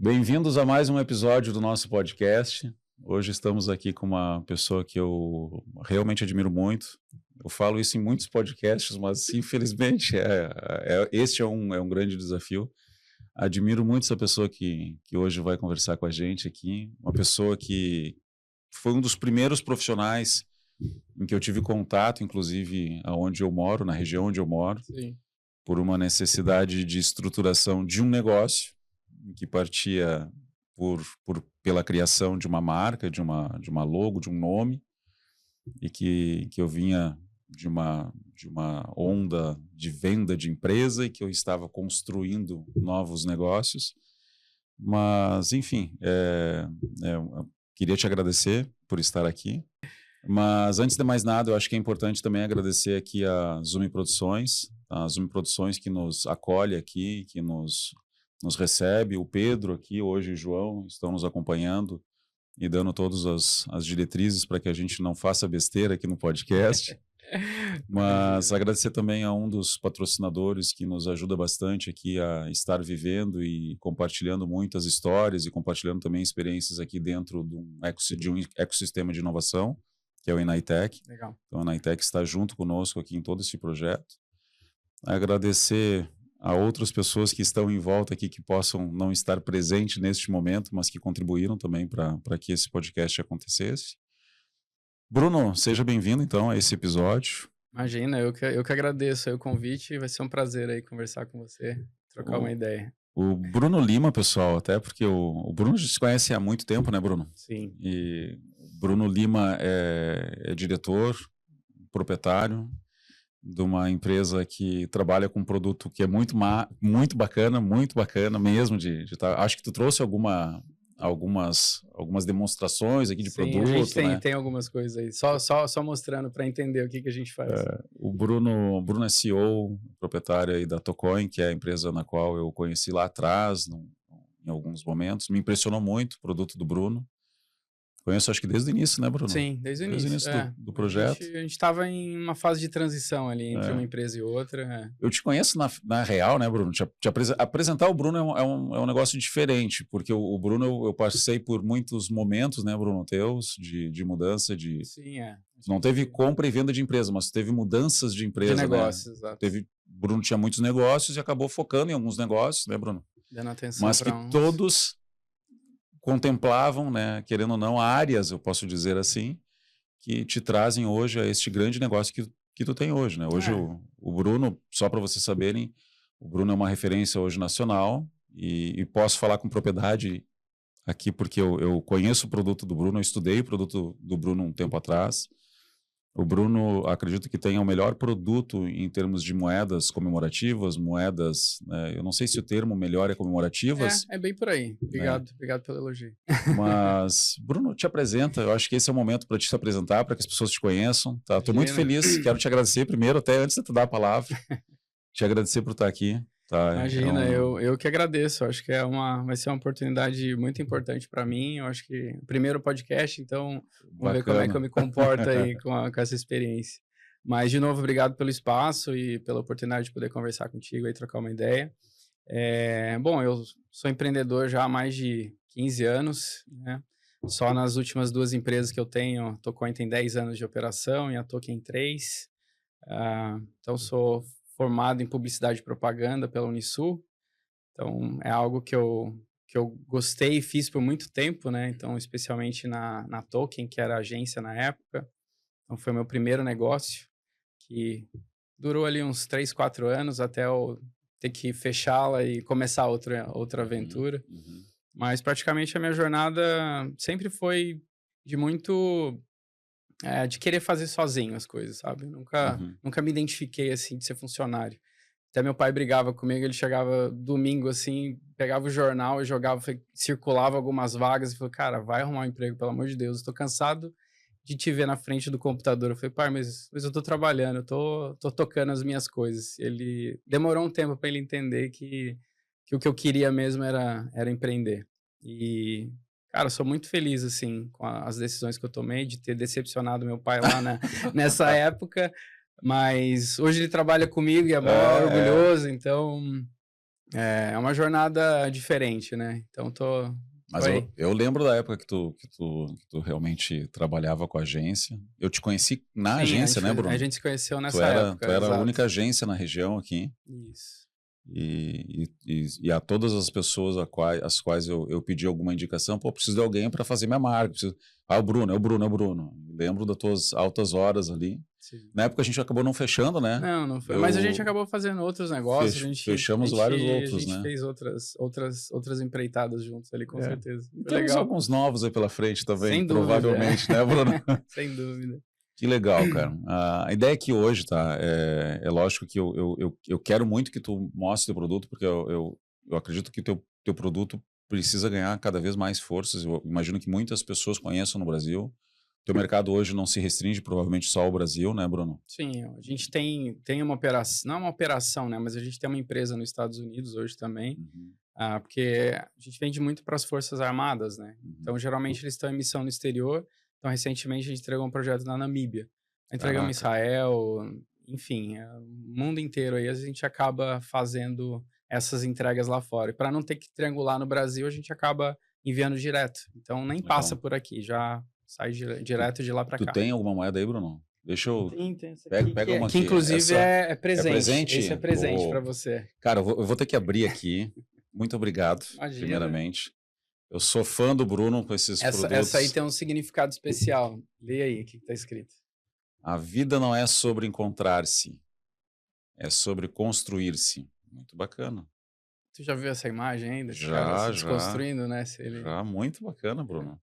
Bem-vindos a mais um episódio do nosso podcast. Hoje estamos aqui com uma pessoa que eu realmente admiro muito. Eu falo isso em muitos podcasts, mas infelizmente este é um grande desafio. Admiro muito essa pessoa que hoje vai conversar com a gente aqui. Uma pessoa que foi um dos primeiros profissionais em que eu tive contato, inclusive aonde eu moro, na região onde eu moro, Sim. por uma necessidade de estruturação de um negócio que partia pela criação de uma marca, de uma logo, de um nome, e que eu vinha de uma onda de venda de empresa e que eu estava construindo novos negócios. Mas, enfim, eu queria te agradecer por estar aqui. Mas, antes de mais nada, eu acho que é importante também agradecer aqui a Zoom Produções que nos acolhe aqui, que nos recebe. O Pedro aqui, hoje e o João, estão nos acompanhando e dando todas as diretrizes para que a gente não faça besteira aqui no podcast. Mas agradecer também a um dos patrocinadores que nos ajuda bastante aqui a estar vivendo e compartilhando muitas histórias e compartilhando também experiências aqui dentro de um ecossistema de inovação, que é o Inaitec. Legal. Então, a Inaitec está junto conosco aqui em todo esse projeto. Agradecer a outras pessoas que estão em volta aqui, que possam não estar presentes neste momento, mas que contribuíram também para que esse podcast acontecesse. Bruno, seja bem-vindo, então, a esse episódio. Imagina, eu que agradeço aí o convite. Vai ser um prazer aí conversar com você, trocar uma ideia. O Bruno Lima, pessoal, até porque o Bruno já se conhece há muito tempo, né, Bruno? Sim. E o Bruno Lima é diretor, proprietário de uma empresa que trabalha com um produto que é muito bacana mesmo acho que tu trouxe algumas demonstrações aqui de Sim, produto, a gente né? tem algumas coisas aí, só mostrando para entender o que a gente faz. O Bruno é CEO, proprietário aí da Tocoin, que é a empresa na qual eu conheci lá atrás, em alguns momentos. Me impressionou muito o produto do Bruno. Conheço, acho que desde o início, né, Bruno? Sim, desde o início do projeto. A gente estava em uma fase de transição ali entre uma empresa e outra. Eu te conheço na real, né, Bruno? Apresentar o Bruno é um negócio diferente, porque o Bruno, eu passei por muitos momentos, né, Bruno, teus, de mudança, Sim, não teve compra e venda de empresa, mas teve mudanças de empresa, de negócios, né? exato. Bruno tinha muitos negócios e acabou focando em alguns negócios, né, Bruno? Dando atenção mas que todos contemplavam, né, querendo ou não, áreas, eu posso dizer assim, que te trazem hoje a este grande negócio que tu tem hoje, né? Hoje o Bruno, só para vocês saberem, o Bruno é uma referência hoje nacional e posso falar com propriedade aqui porque eu conheço o produto do Bruno, eu estudei o produto do Bruno um tempo atrás. O Bruno, acredito que tenha o melhor produto em termos de moedas comemorativas, eu não sei se o termo melhor é comemorativas. É bem por aí. Obrigado pelo elogio. Mas, Bruno, te apresenta, eu acho que esse é o momento para te apresentar, para que as pessoas te conheçam. Tá? Estou muito feliz, quero te agradecer primeiro, até antes de tu dar a palavra, te agradecer por estar aqui. Tá? Imagina, eu que agradeço. Eu acho que vai ser uma oportunidade muito importante para mim. Eu acho que o primeiro podcast, então vamos ver como é que eu me comporto aí com essa experiência. Mas, de novo, obrigado pelo espaço e pela oportunidade de poder conversar contigo e trocar uma ideia. Bom, eu sou empreendedor já há mais de 15 anos, né? Só nas últimas 2 empresas que eu tenho, a Tocoin tem 10 anos de operação e a Token 3. Então, sou formado em publicidade e propaganda pela Unisul. Então, é algo que eu gostei e fiz por muito tempo, né? Então, especialmente na Token, que era a agência na época. Então, foi meu primeiro negócio, que durou ali uns 3, 4 anos até eu ter que fechá-la e começar outra aventura. Mas, praticamente, a minha jornada sempre foi de muito... de querer fazer sozinho as coisas, sabe? Nunca me identifiquei, assim, de ser funcionário. Até meu pai brigava comigo, ele chegava domingo, assim, pegava o jornal e jogava, circulava algumas vagas e falou, cara, vai arrumar um emprego, pelo amor de Deus, eu tô cansado de te ver na frente do computador. Eu falei, pai, mas eu tô trabalhando, eu tô tocando as minhas coisas. Ele demorou um tempo para ele entender que o que eu queria mesmo era empreender. E... cara, eu sou muito feliz, assim, com as decisões que eu tomei, de ter decepcionado meu pai lá nessa época, mas hoje ele trabalha comigo e é mó orgulhoso, então É uma jornada diferente, né? Então Mas eu lembro da época que tu realmente trabalhava com a agência. Eu te conheci na agência, né, Bruno? A gente se conheceu nessa época. Tu era a única agência na região aqui. Isso. E a todas as pessoas às quais eu pedi alguma indicação, pô, preciso de alguém para fazer minha marca. Ah, o Bruno, é o Bruno, é o Bruno. Lembro das tuas altas horas ali. Sim. Na época a gente acabou não fechando, né? Não foi. Mas a gente acabou fazendo outros negócios. Fechamos vários outros, né? A gente fez outras empreitadas juntos ali, com certeza. Temos legal. Alguns novos aí pela frente também, sem provavelmente, dúvida, né, Bruno? Sem dúvida. Que legal, cara. A ideia aqui hoje, tá? É lógico que eu quero muito que tu mostre o produto, porque eu acredito que o teu produto precisa ganhar cada vez mais forças. Eu imagino que muitas pessoas conheçam no Brasil. Teu mercado hoje não se restringe provavelmente só ao Brasil, né, Bruno? Sim, a gente tem uma operação, não é uma operação, né, mas a gente tem uma empresa nos Estados Unidos hoje também, porque a gente vende muito para as Forças Armadas, né? Então, geralmente eles estão em missão no exterior. Então, recentemente a gente entregou um projeto na Namíbia. Entregamos em Israel, enfim, o mundo inteiro aí a gente acaba fazendo essas entregas lá fora. E para não ter que triangular no Brasil, a gente acaba enviando direto. Então, nem passa por aqui, já sai direto de lá para cá. Tu tem alguma moeda aí, Bruno? Deixa eu... Tem essa pega uma aqui. Que inclusive é presente. É presente? Esse é presente para você. Cara, eu vou ter que abrir aqui. Muito obrigado, primeiramente. Eu sou fã do Bruno com esses produtos. Essa aí tem um significado especial. Lê aí o que está escrito. A vida não é sobre encontrar-se, é sobre construir-se. Muito bacana. Tu já viu essa imagem ainda? Já. Desconstruindo, né? Já, muito bacana, Bruno.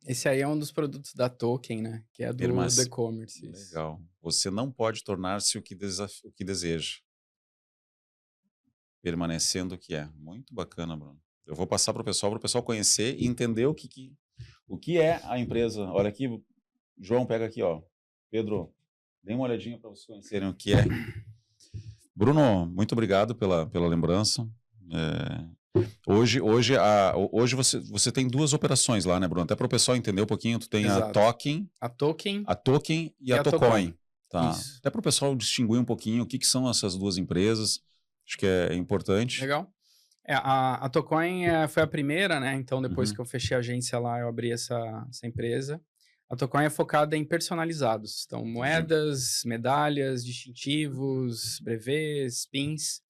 Esse aí é um dos produtos da Token, né? Que é do e-commerce. Legal. Você não pode tornar-se o que deseja, permanecendo o que é. Muito bacana, Bruno. Eu vou passar para o pessoal conhecer e entender o que é a empresa. Olha aqui, João, pega aqui, ó. Pedro, dê uma olhadinha para vocês conhecerem o que é. Bruno, muito obrigado pela lembrança. Hoje você tem duas operações lá, né, Bruno? Até para o pessoal entender um pouquinho, tu tem a Token e a Tocoin. Tá. Isso. Até para o pessoal distinguir um pouquinho o que são essas duas empresas. Acho que é importante. Legal. A Tocoin foi a primeira, né? Então, depois que eu fechei a agência lá, eu abri essa empresa. A Tocoin é focada em personalizados. Então, moedas, medalhas, distintivos, brevês, pins.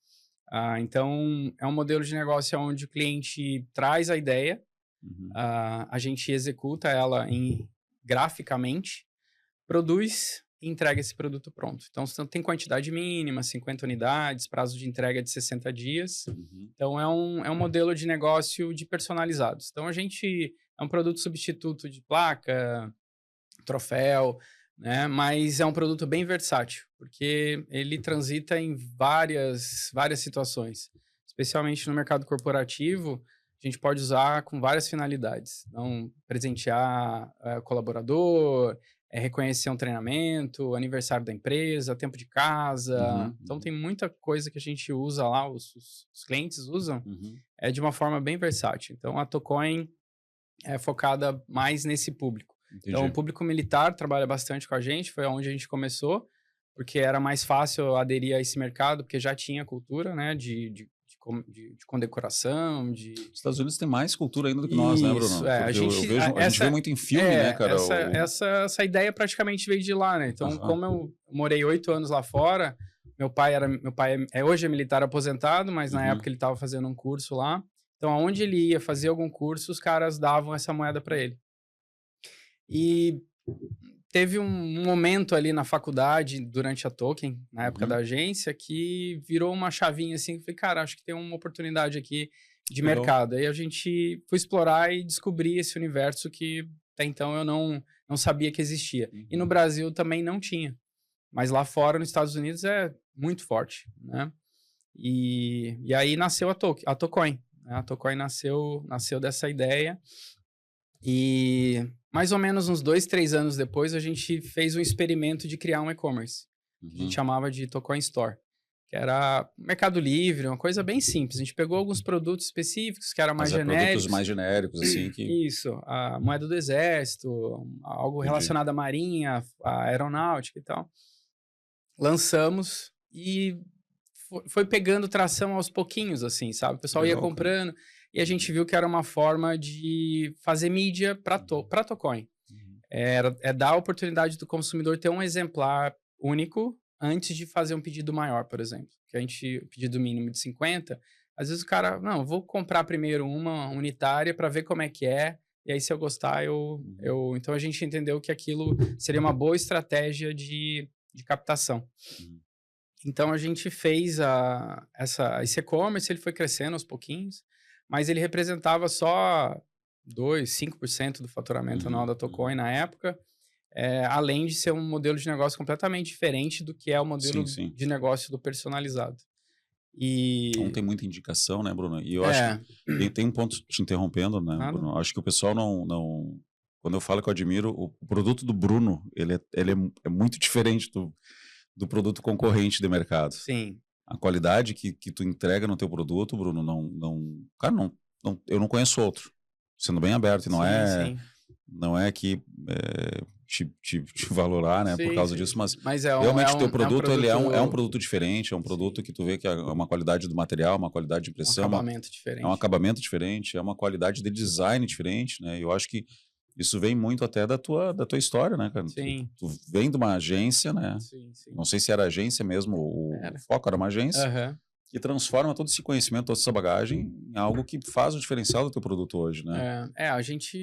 Então, é um modelo de negócio onde o cliente traz a ideia, a gente executa ela graficamente, produz e entrega esse produto pronto. Então, tem quantidade mínima, 50 unidades, prazo de entrega de 60 dias. Então, é um modelo de negócio de personalizados. Então, a gente é um produto substituto de placa, troféu, né? Mas é um produto bem versátil, porque ele transita em várias situações. Especialmente no mercado corporativo, a gente pode usar com várias finalidades. Então, presentear colaborador, reconhecer um treinamento, aniversário da empresa, tempo de casa. Então, tem muita coisa que a gente usa lá, os clientes usam, de uma forma bem versátil. Então, a Tocoin é focada mais nesse público. Entendi. Então, o público militar trabalha bastante com a gente, foi onde a gente começou, porque era mais fácil aderir a esse mercado, porque já tinha cultura, né, de condecoração, de... Os Estados Unidos tem mais cultura ainda do que nós, né, Bruno? A gente vê muito em filme, né, cara? Essa ideia praticamente veio de lá, né? Então, como eu morei 8 anos lá fora, meu pai hoje é militar aposentado, mas na época ele estava fazendo um curso lá. Então, aonde ele ia fazer algum curso, os caras davam essa moeda para ele. E teve um momento ali na faculdade, durante a Token, na época da agência, que virou uma chavinha assim, falei, cara, acho que tem uma oportunidade aqui de mercado. Aí a gente foi explorar e descobrir esse universo que até então eu não sabia que existia. E no Brasil também não tinha. Mas lá fora, nos Estados Unidos, é muito forte, né? E aí nasceu a Tocoin. A Tocoin nasceu dessa ideia. E mais ou menos uns 2, 3 anos depois, a gente fez um experimento de criar um e-commerce. Que a gente chamava de Tocoin Store. Que era Mercado Livre, uma coisa bem simples. A gente pegou alguns produtos específicos que eram mais genéricos. Produtos mais genéricos, assim. Isso. A moeda do exército, algo relacionado à marinha, à aeronáutica e tal. Lançamos e foi pegando tração aos pouquinhos, assim, sabe? O pessoal ia comprando e a gente viu que era uma forma de fazer mídia para Tocoin. É dar a oportunidade do consumidor ter um exemplar único antes de fazer um pedido maior, por exemplo. Que a gente, pedido mínimo de 50, às vezes o cara, não, vou comprar primeiro uma unitária para ver como é que é, e aí se eu gostar, Então a gente entendeu que aquilo seria uma boa estratégia de captação. Então a gente fez esse e-commerce, ele foi crescendo aos pouquinhos, mas ele representava só 5% do faturamento anual da Tocoin na época, além de ser um modelo de negócio completamente diferente do que é o modelo de negócio do personalizado. Então tem muita indicação, né, Bruno? E eu acho que tem um ponto te interrompendo, né, Bruno? Acho que o pessoal não... Quando eu falo que eu admiro, o produto do Bruno, ele é muito diferente do produto concorrente do mercado. Sim. A qualidade que tu entrega no teu produto, Bruno, cara, eu não conheço outro. Sendo bem aberto, e não é que te valorar, né, por causa disso, mas realmente o teu produto, ele é um produto diferente, é um produto que tu vê que é uma qualidade do material, uma qualidade de impressão, diferente. É um acabamento diferente, é uma qualidade de design diferente, né? E eu acho que isso vem muito até da tua história, né, cara? Sim. Tu vem de uma agência, né? Sim. Não sei se era agência mesmo, o foco era uma agência, que transforma todo esse conhecimento, toda essa bagagem em algo que faz o diferencial do teu produto hoje, né? A gente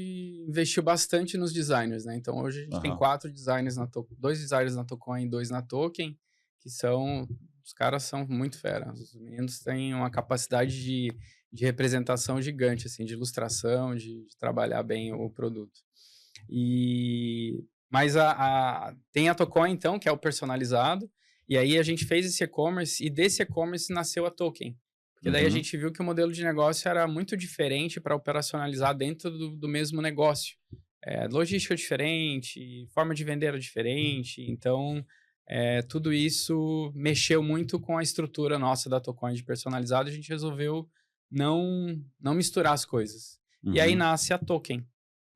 investiu bastante nos designers, né? Então hoje a gente tem 4 designers 2 designers na Tocoin e 2 na Token, que os caras são muito fera. Os meninos têm uma capacidade de representação gigante, assim, de ilustração, de trabalhar bem o produto. Mas tem a Tocoin, então, que é o personalizado, e aí a gente fez esse e-commerce, e desse e-commerce nasceu a Token. Porque daí a gente viu que o modelo de negócio era muito diferente para operacionalizar dentro do mesmo negócio. Logística diferente, forma de vender era diferente, então tudo isso mexeu muito com a estrutura nossa da Tocoin de personalizado, a gente resolveu não misturar as coisas. E aí nasce a Token.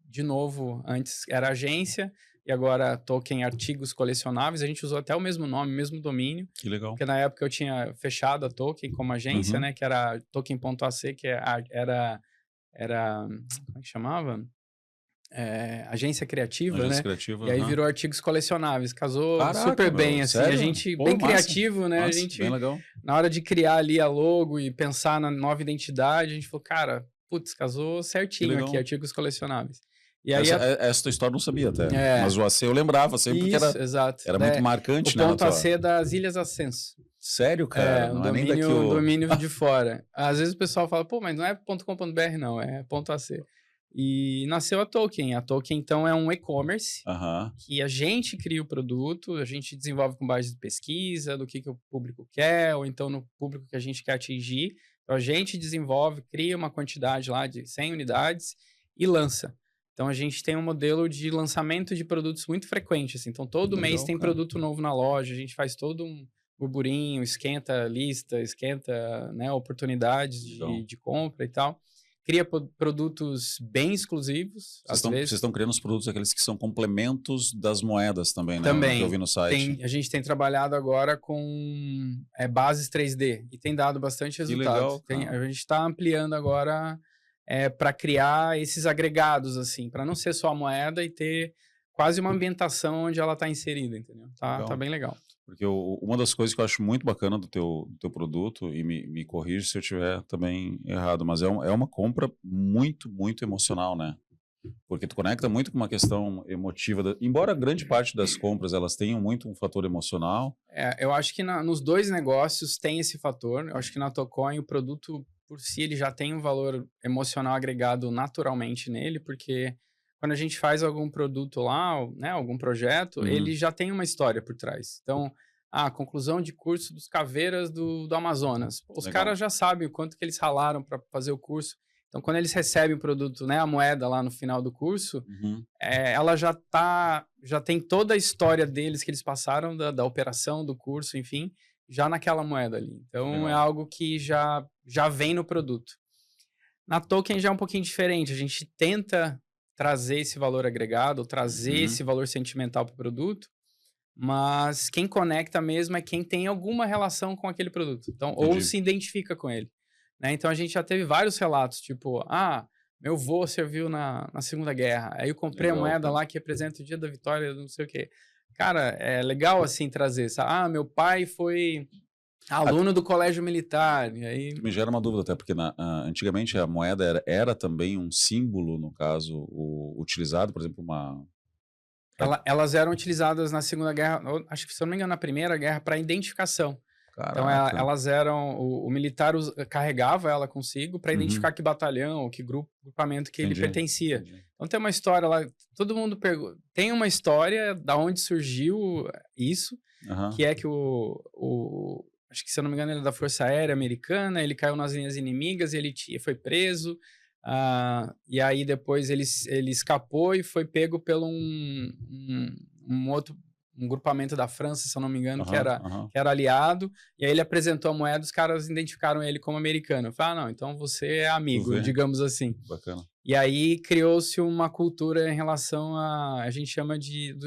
De novo, antes era agência, e agora Token Artigos Colecionáveis. A gente usou até o mesmo nome, o mesmo domínio. Que legal. Porque na época eu tinha fechado a Token como agência, né? Que era Token.ac, que era... Como é que chamava? Agência criativa, agência né? Criativa, e aí virou Artigos Colecionáveis. Casou super bem, assim. Sério? A gente, bem criativo, né? Massa, a gente, bem legal. Na hora de criar ali a logo e pensar na nova identidade, a gente falou, cara, putz, casou certinho aqui, Artigos Colecionáveis. E aí essa tua história eu não sabia até. Mas o AC eu lembrava sempre, porque era muito marcante, né? O ponto AC das Ilhas Ascenso. Sério, cara? Não é nem daqui o domínio de fora. Às vezes o pessoal fala, pô, mas não é .com.br, não, é .ac. E nasceu a Token. A Token, então, é um e-commerce que a gente cria o produto, a gente desenvolve com base de pesquisa, do que o público quer, ou então no público que a gente quer atingir. Então, a gente desenvolve, cria uma quantidade lá de 100 unidades e lança. Então, a gente tem um modelo de lançamento de produtos muito frequente, assim. Então, todo mês tem produto novo na loja, a gente faz todo um burburinho, esquenta lista, esquenta, né, oportunidades de compra e tal. Cria produtos bem exclusivos, Vocês estão criando os produtos, aqueles que são complementos das moedas também, né? Também. Que eu vi no site. A gente tem trabalhado agora com bases 3D e tem dado bastante resultado. Que legal, a gente está ampliando agora para criar esses agregados, assim, para não ser só a moeda e ter quase uma ambientação onde ela está inserida, entendeu? Tá bem legal. Porque uma das coisas que eu acho muito bacana do teu produto, e me corrige se eu estiver também errado, mas é uma compra muito, muito emocional, né? Porque tu conecta muito com uma questão emotiva. Embora grande parte das compras elas tenham muito um fator emocional. Eu acho que nos dois negócios tem esse fator. Eu acho que na Tocoin o produto por si ele já tem um valor emocional agregado naturalmente nele, porque quando a gente faz algum produto lá, né, algum projeto, ele já tem uma história por trás. Então, a conclusão de curso dos caveiras do Amazonas. Os caras já sabem o quanto que eles ralaram para fazer o curso. Então, quando eles recebem o produto, né, a moeda lá no final do curso, ela já tem toda a história deles que eles passaram, da operação, do curso, enfim, já naquela moeda ali. Então, é algo que já vem no produto. Na Token já é um pouquinho diferente. A gente tenta trazer esse valor agregado, trazer esse valor sentimental para o produto, mas quem conecta mesmo é quem tem alguma relação com aquele produto. Então, ou se identifica com ele. Né? Então, a gente já teve vários relatos, tipo, meu avô serviu na Segunda Guerra, aí eu comprei a moeda lá que representa o dia da vitória, não sei o quê. Cara, é legal, assim, trazer, sabe? Meu pai foi aluno do colégio militar, e aí... Me gera uma dúvida até, porque antigamente a moeda era também um símbolo, no caso, utilizado, por exemplo, Elas eram utilizadas na Segunda Guerra, acho que, se eu não me engano, na Primeira Guerra, para identificação. Caraca. Então, elas eram... O militar carregava ela consigo para identificar que batalhão, que grupamento que ele pertencia. Entendi. Então, tem uma história lá... Todo mundo tem uma história da onde surgiu isso, que é que acho que, se eu não me engano, ele é da Força Aérea Americana, ele caiu nas linhas inimigas, ele foi preso, e aí depois ele escapou e foi pego pelo um grupamento da França, se eu não me engano, que era aliado, e aí ele apresentou a moeda, os caras identificaram ele como americano. Eu falei, não, então você é amigo, digamos assim. Bacana. E aí criou-se uma cultura em relação a gente chama de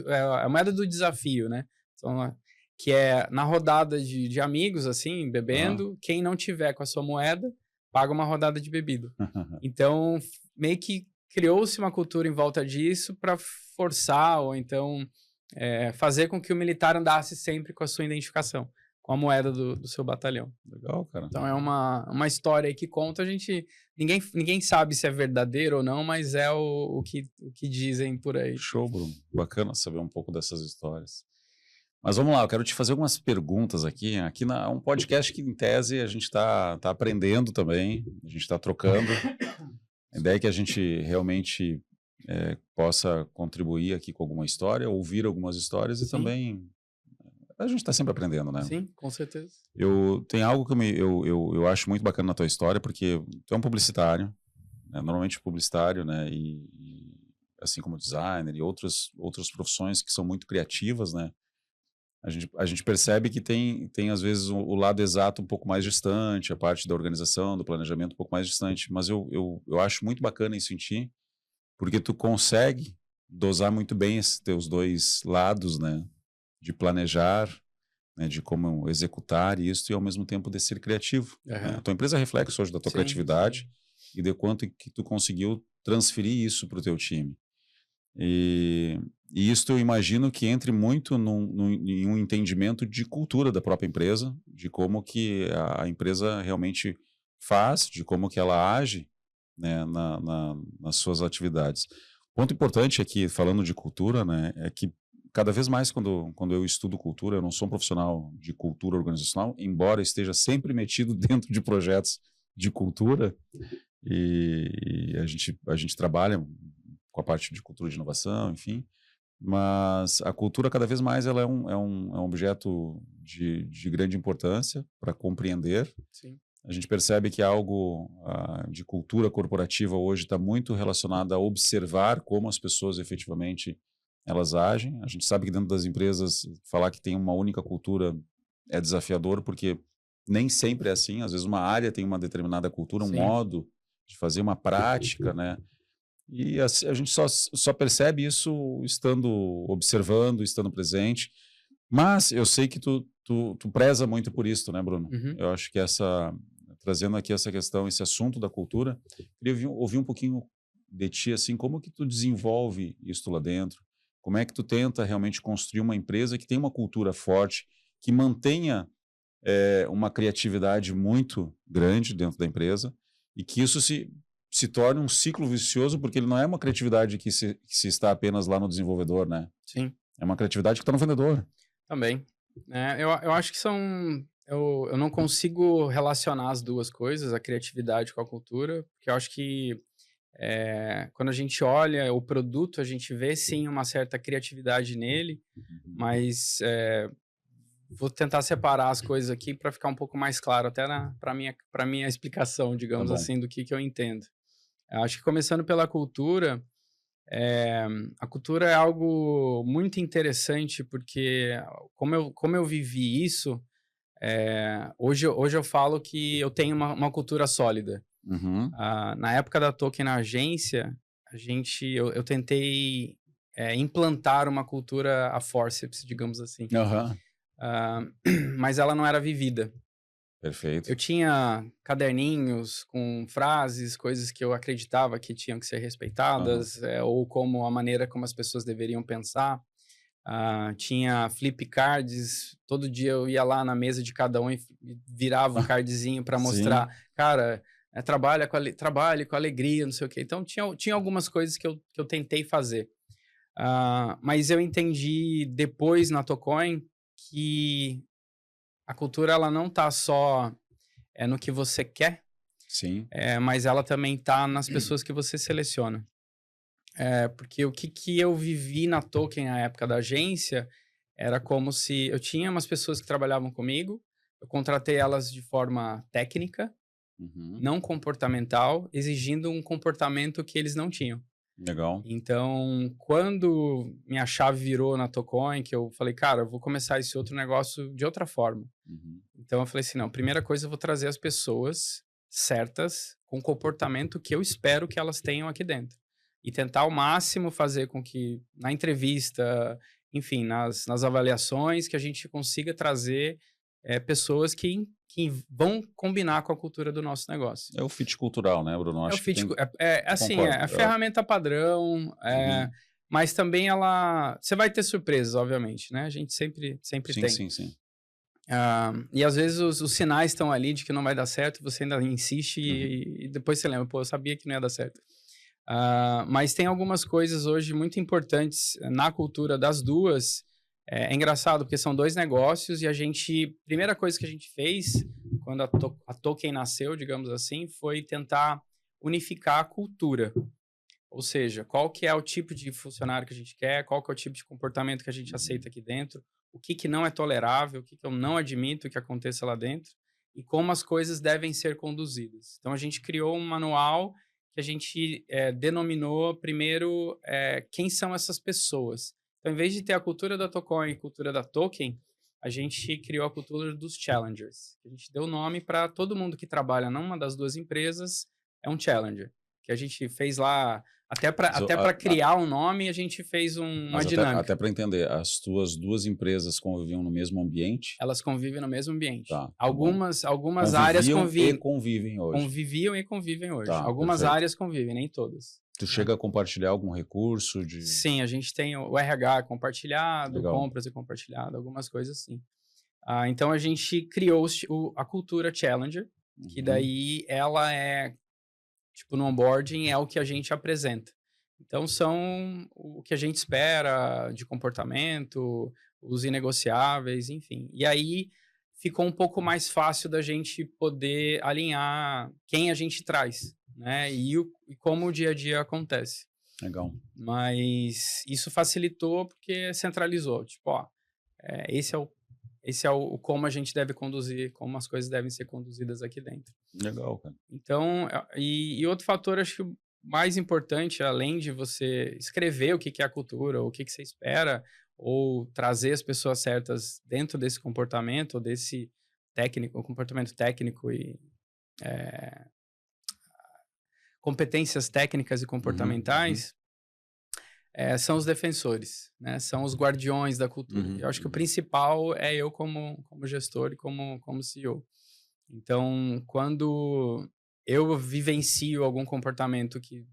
a moeda do desafio, né? Então, que é na rodada de amigos, assim, bebendo, quem não tiver com a sua moeda, paga uma rodada de bebida. Então, meio que criou-se uma cultura em volta disso para forçar, ou então fazer com que o militar andasse sempre com a sua identificação, com a moeda do seu batalhão. Legal, cara. Então, é uma história aí que conta, ninguém sabe se é verdadeiro ou não, mas é o que dizem por aí. Show, Bruno. Bacana saber um pouco dessas histórias. Mas vamos lá, eu quero te fazer algumas perguntas aqui. Aqui é um podcast que, em tese, a gente tá aprendendo também, a gente está trocando. A ideia é que a gente realmente possa contribuir aqui com alguma história, ouvir algumas histórias e também... A gente está sempre aprendendo, né? Sim, com certeza. Tem algo que eu acho muito bacana na tua história, porque tu é um publicitário, né? Normalmente publicitário, né? E assim como designer e outras profissões que são muito criativas, né? A gente percebe que tem às vezes o lado exato um pouco mais distante, a parte da organização, do planejamento um pouco mais distante, mas eu acho muito bacana isso em ti, porque tu consegue dosar muito bem esses teus dois lados, né? De planejar, né? De como executar isso e ao mesmo tempo de ser criativo. Né? A tua empresa é reflexo hoje da tua criatividade e de quanto que tu conseguiu transferir isso para o teu time. E isso eu imagino que entre muito em um entendimento de cultura da própria empresa, de como que a empresa realmente faz, de como que ela age, né, nas suas atividades. Ponto importante aqui, falando de cultura, né, é que cada vez mais quando eu estudo cultura, eu não sou um profissional de cultura organizacional, embora esteja sempre metido dentro de projetos de cultura, e a gente trabalha com a parte de cultura de inovação, enfim, mas a cultura cada vez mais ela é um objeto de grande importância para compreender. Sim. A gente percebe que algo de cultura corporativa hoje está muito relacionado a observar como as pessoas efetivamente elas agem. A gente sabe que dentro das empresas falar que tem uma única cultura é desafiador, porque nem sempre é assim. Às vezes uma área tem uma determinada cultura, um modo de fazer, uma prática, né? E a gente só percebe isso estando observando, estando presente. Mas eu sei que tu preza muito por isso, né, Bruno? Eu acho que trazendo aqui essa questão, esse assunto da cultura, queria ouvir um pouquinho de ti, assim, como que tu desenvolve isso lá dentro? Como é que tu tenta realmente construir uma empresa que tem uma cultura forte, que mantenha uma criatividade muito grande dentro da empresa e que isso se torne um ciclo vicioso, porque ele não é uma criatividade que se está apenas lá no desenvolvedor, né? Sim. É uma criatividade que está no vendedor. Também. Eu acho que eu não consigo relacionar as duas coisas, a criatividade com a cultura, porque eu acho que quando a gente olha o produto, a gente vê sim uma certa criatividade nele, mas vou tentar separar as coisas aqui para ficar um pouco mais claro, até para minha explicação, digamos assim, do que eu entendo. Eu acho que começando pela cultura, a cultura é algo muito interessante, porque como eu vivi isso, hoje eu falo que eu tenho uma cultura sólida. Na época da Token na agência, eu tentei implantar uma cultura a forceps, digamos assim. Mas ela não era vivida. Perfeito. Eu tinha caderninhos com frases, coisas que eu acreditava que tinham que ser respeitadas, ou como a maneira como as pessoas deveriam pensar. Tinha flip cards, todo dia eu ia lá na mesa de cada um e virava um cardzinho para mostrar, cara, trabalhe com alegria, não sei o quê. Então, tinha algumas coisas que eu tentei fazer. Mas eu entendi depois na Tocoin que a cultura ela não está só no que você quer, sim, mas ela também está nas pessoas que você seleciona. Porque o que eu vivi na Token na época da agência era como se eu tinha umas pessoas que trabalhavam comigo, eu contratei elas de forma técnica, não comportamental, exigindo um comportamento que eles não tinham. Legal. Então, quando minha chave virou na Tocoin, que eu falei, cara, eu vou começar esse outro negócio de outra forma. Então, eu falei assim, não, primeira coisa, eu vou trazer as pessoas certas com o comportamento que eu espero que elas tenham aqui dentro. E tentar ao máximo fazer com que na entrevista, enfim, nas avaliações, que a gente consiga trazer pessoas que vão combinar com a cultura do nosso negócio. É o fit cultural, né, Bruno? Acho o fit, assim, a ferramenta padrão, mas também você vai ter surpresas, obviamente, né? A gente sempre tem. Sim. E às vezes os sinais estão ali de que não vai dar certo, você ainda insiste e depois você lembra, pô, eu sabia que não ia dar certo. Mas tem algumas coisas hoje muito importantes na cultura das duas. É engraçado, porque são dois negócios e primeira coisa que a gente fez quando a Token nasceu, digamos assim, foi tentar unificar a cultura. Ou seja, qual que é o tipo de funcionário que a gente quer, qual que é o tipo de comportamento que a gente aceita aqui dentro, o que não é tolerável, o que eu não admito que aconteça lá dentro e como as coisas devem ser conduzidas. Então, a gente criou um manual que a gente denominou primeiro quem são essas pessoas. Então, em vez de ter a cultura da Tocoin e a cultura da Token, a gente criou a cultura dos challengers. A gente deu o nome para todo mundo que trabalha numa das duas empresas, é um challenger. Que a gente fez lá, até para criar um nome, a gente fez uma dinâmica. Até para entender, as tuas duas empresas conviviam no mesmo ambiente? Elas convivem no mesmo ambiente. Tá, algumas áreas convivem. E convivem hoje. Conviviam e convivem hoje. Tá, algumas perfeito. Áreas convivem, nem todas. Tu chega a compartilhar algum recurso? Sim, a gente tem o RH compartilhado, Legal. compras e compartilhado, algumas coisas assim. Então, a gente criou a cultura Challenger, que daí ela tipo, no onboarding é o que a gente apresenta. Então, são o que a gente espera de comportamento, os inegociáveis, enfim. E aí, ficou um pouco mais fácil da gente poder alinhar quem a gente traz, né? E como o dia a dia acontece. Legal. Mas isso facilitou porque centralizou. Tipo, esse é o como a gente deve conduzir, como as coisas devem ser conduzidas aqui dentro. Legal, cara. Então, e outro fator, acho que mais importante, além de você escrever o que é a cultura, o que você espera, ou trazer as pessoas certas dentro desse comportamento, ou desse comportamento técnico e competências técnicas e comportamentais, são os defensores, né? São os guardiões da cultura. Eu acho que o principal é eu como gestor e como CEO. Então, quando eu vivencio algum comportamento que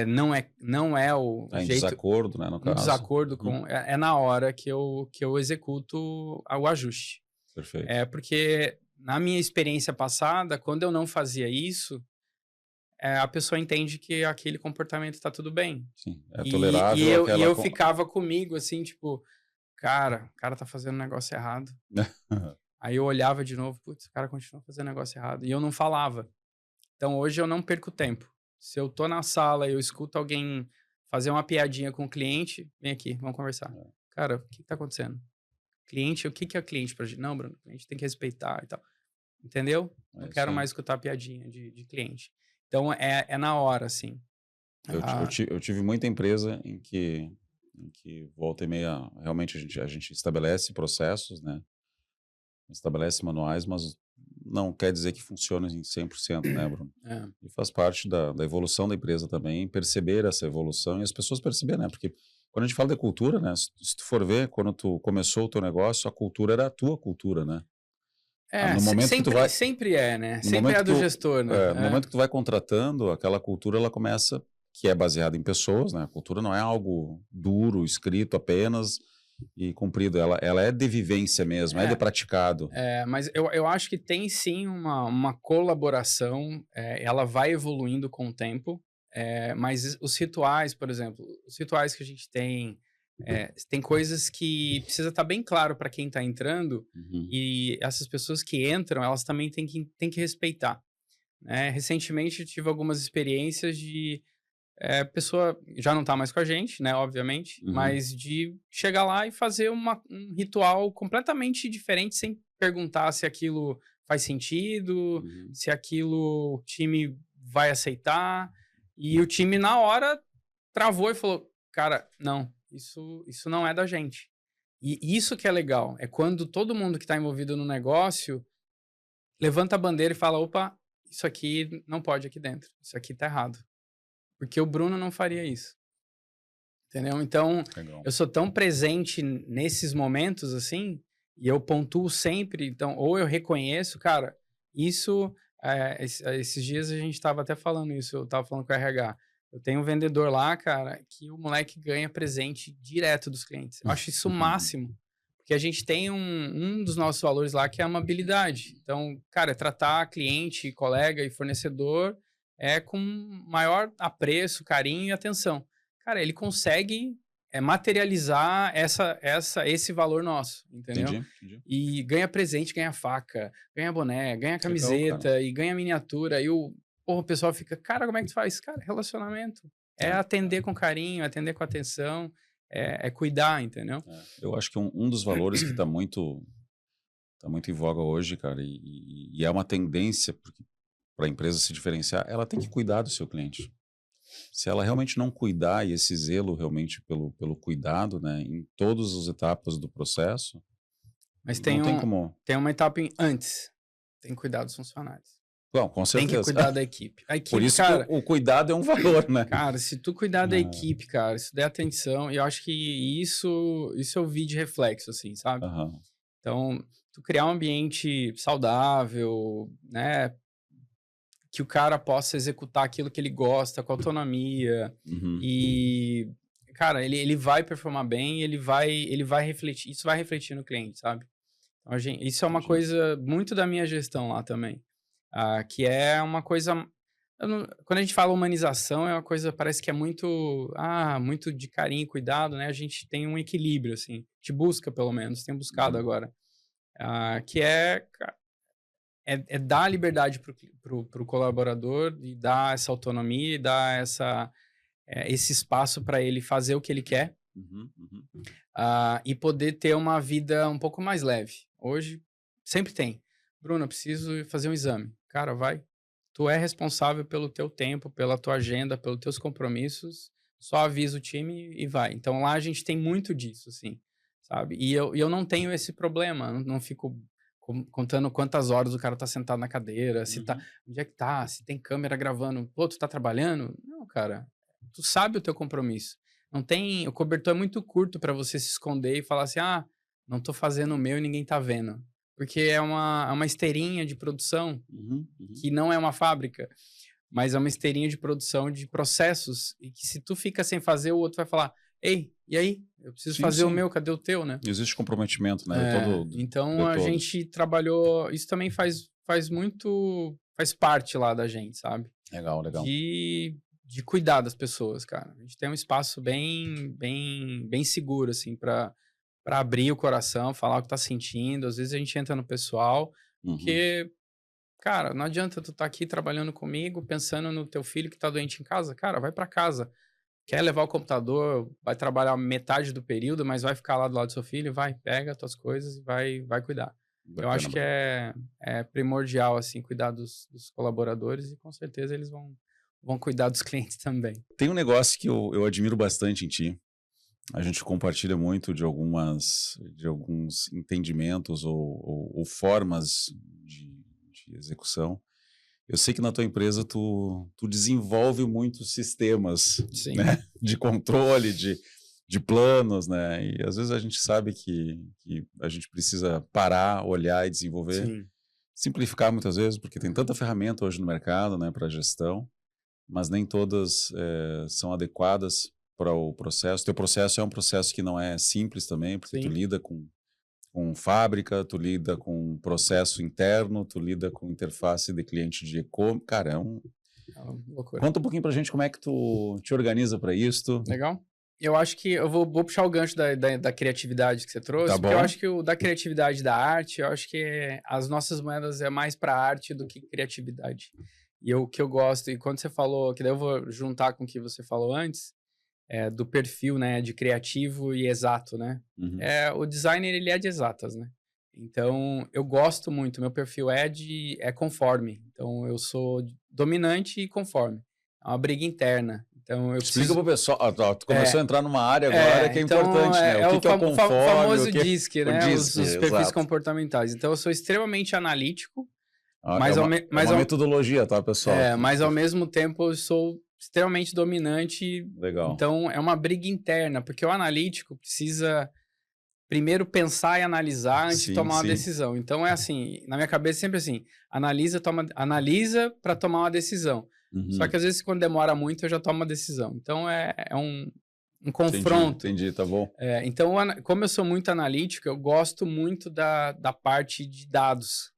não é o jeito... desacordo, né, no caso. Em desacordo com... É na hora que eu executo o ajuste. Perfeito. Porque na minha experiência passada, quando eu não fazia isso, a pessoa entende que aquele comportamento está tudo bem. Sim, é tolerável. E eu ficava comigo, assim, tipo, cara, o cara tá fazendo um negócio errado. Aí eu olhava de novo, putz, o cara continua fazendo negócio errado. E eu não falava. Então, hoje eu não perco tempo. Se eu tô na sala e eu escuto alguém fazer uma piadinha com o cliente, vem aqui, vamos conversar. Cara, o que tá acontecendo? Cliente, o que é cliente pra gente? Não, Bruno, o cliente tem que respeitar e tal. Entendeu? Não quero mais escutar piadinha de cliente. Então, é na hora, assim. Eu tive muita empresa em que volta e meia, realmente a gente estabelece processos, né? Estabelece manuais, mas não quer dizer que funcione em 100%, né, Bruno? É. E faz parte da evolução da empresa também, perceber essa evolução e as pessoas perceberem, né? Porque quando a gente fala de cultura, né? Se tu for ver, quando tu começou o teu negócio, a cultura era a tua cultura, né? No momento que tu vai... sempre é, né? No Sempre momento é que do tu, gestor, né? no momento que tu vai contratando, aquela cultura, ela começa, que é baseada em pessoas, né? A cultura não é algo duro, escrito apenas e cumprido. Ela é de vivência mesmo, é de praticado. Mas eu acho que tem sim uma colaboração, ela vai evoluindo com o tempo, mas os rituais, por exemplo, os rituais que a gente tem coisas que precisa estar bem claro para quem está entrando, e essas pessoas que entram, elas também têm que respeitar, né? Recentemente eu tive algumas experiências de pessoa já não tá mais com a gente, né, obviamente, mas de chegar lá e fazer um ritual completamente diferente, sem perguntar se aquilo faz sentido, se aquilo o time vai aceitar. E o time, na hora, travou e falou: cara, não, isso não é da gente. E isso que é legal, é quando todo mundo que está envolvido no negócio levanta a bandeira e fala: opa, isso aqui não pode aqui dentro, isso aqui tá errado. Porque o Bruno não faria isso. Entendeu? Então, Legal. eu sou tão presente nesses momentos, assim, e eu pontuo sempre. Então, ou eu reconheço, cara, isso... esses dias a gente estava até falando isso, eu estava falando com o RH. Eu tenho um vendedor lá, cara, que o moleque ganha presente direto dos clientes. Eu acho isso o máximo. Porque a gente tem um dos nossos valores lá que é a amabilidade. Então, cara, é tratar cliente, colega e fornecedor com maior apreço, carinho e atenção. Cara, ele consegue materializar esse valor nosso, entendeu? Entendi. E ganha presente, ganha faca, ganha boné, ganha camiseta. Legal, e ganha miniatura. E o pessoal fica, cara, como é que tu faz? Cara, relacionamento. É atender com carinho, atender com atenção, é cuidar, entendeu? Eu acho que um dos valores que tá muito em voga hoje, cara, e é uma tendência, porque para a empresa se diferenciar, ela tem que cuidar do seu cliente. Se ela realmente não cuidar, e esse zelo realmente pelo cuidado, né, em todas as etapas do processo, mas não tem como... Tem uma etapa antes. Tem que cuidar dos funcionários. Bom, com certeza. Tem que cuidar da equipe. A equipe, por isso, cara, que o cuidado é um valor, né? Cara, se tu cuidar da equipe, cara, se tu der atenção, eu acho que isso eu vi de reflexo, assim, sabe? Então, tu criar um ambiente saudável, né? Que o cara possa executar aquilo que ele gosta, com autonomia. E, cara, ele vai performar bem, ele vai refletir, isso vai refletir no cliente, sabe? Então, isso é uma coisa muito da minha gestão lá também. Que é uma coisa... quando a gente fala humanização, é uma coisa, parece que é muito de carinho e cuidado, né? A gente tem um equilíbrio, assim. A gente busca, pelo menos, tem buscado agora. Que é dar liberdade pro colaborador e dar essa autonomia e dar esse espaço para ele fazer o que ele quer. E poder ter uma vida um pouco mais leve. Hoje, sempre tem. Bruno, eu preciso fazer um exame. Cara, vai. Tu é responsável pelo teu tempo, pela tua agenda, pelos teus compromissos. Só avisa o time e vai. Então, lá a gente tem muito disso, assim, sabe? E eu não tenho esse problema. Não fico contando quantas horas o cara tá sentado na cadeira, se tá... Onde é que tá? Se tem câmera gravando. Pô, tu tá trabalhando? Não, cara. Tu sabe o teu compromisso. Não tem... O cobertor é muito curto para você se esconder e falar assim, não tô fazendo o meu e ninguém tá vendo. Porque é uma esteirinha de produção, que não é uma fábrica, mas é uma esteirinha de produção de processos, e que se tu fica sem fazer, o outro vai falar, ei, e aí? Eu preciso fazer o meu, cadê o teu, né? Existe comprometimento, né? Então, a gente trabalhou... Isso também faz parte lá da gente, sabe? Legal. De cuidar das pessoas, cara. A gente tem um espaço bem seguro, assim, para abrir o coração, falar o que tá sentindo. Às vezes a gente entra no pessoal, porque, cara, não adianta tu tá aqui trabalhando comigo, pensando no teu filho que tá doente em casa. Cara, vai para casa. Quer levar o computador, vai trabalhar metade do período, mas vai ficar lá do lado do seu filho, vai, pega as tuas coisas e vai cuidar. Bacana, eu acho que é primordial, assim, cuidar dos colaboradores, e com certeza eles vão cuidar dos clientes também. Tem um negócio que eu admiro bastante em ti. A gente compartilha muito de alguns entendimentos ou formas de de execução. Eu sei que na tua empresa tu desenvolve muitos sistemas, né, de controle, de planos, né? E às vezes a gente sabe que a gente precisa parar, olhar e desenvolver. Sim. Simplificar muitas vezes, porque tem tanta ferramenta hoje no mercado, né, para gestão, mas nem todas são adequadas para o processo. Teu processo é um processo que não é simples também, porque tu lida com fábrica, tu lida com processo interno, tu lida com interface de cliente de e-commerce. Cara, é uma loucura. Conta um pouquinho pra gente como é que tu te organiza para isso. Legal. Eu acho que eu vou puxar o gancho da criatividade que você trouxe, porque eu acho que o da criatividade da arte, eu acho que as nossas moedas é mais para arte do que criatividade. E o que eu gosto, e quando você falou, que daí eu vou juntar com o que você falou antes, do perfil, né, de criativo e exato, né? O designer, ele é de exatas, né? Então, eu gosto muito, meu perfil é conforme. Então, eu sou dominante e conforme. É uma briga interna. Então, eu Explica pro pessoal, tu começou a entrar numa área agora que é então, importante, né? O que é o conforme? O famoso DISC, né? Os perfis comportamentais. Então, eu sou extremamente analítico, mas é uma metodologia, tá, pessoal? Mas ao mesmo tempo eu sou extremamente dominante. Legal. Então, é uma briga interna, porque o analítico precisa primeiro pensar e analisar antes de tomar uma decisão. Então, é assim, na minha cabeça sempre assim, analisa para tomar uma decisão. Só que às vezes quando demora muito eu já tomo uma decisão. Então, é um confronto. Entendi, tá bom. Então, como eu sou muito analítico, eu gosto muito da parte de dados.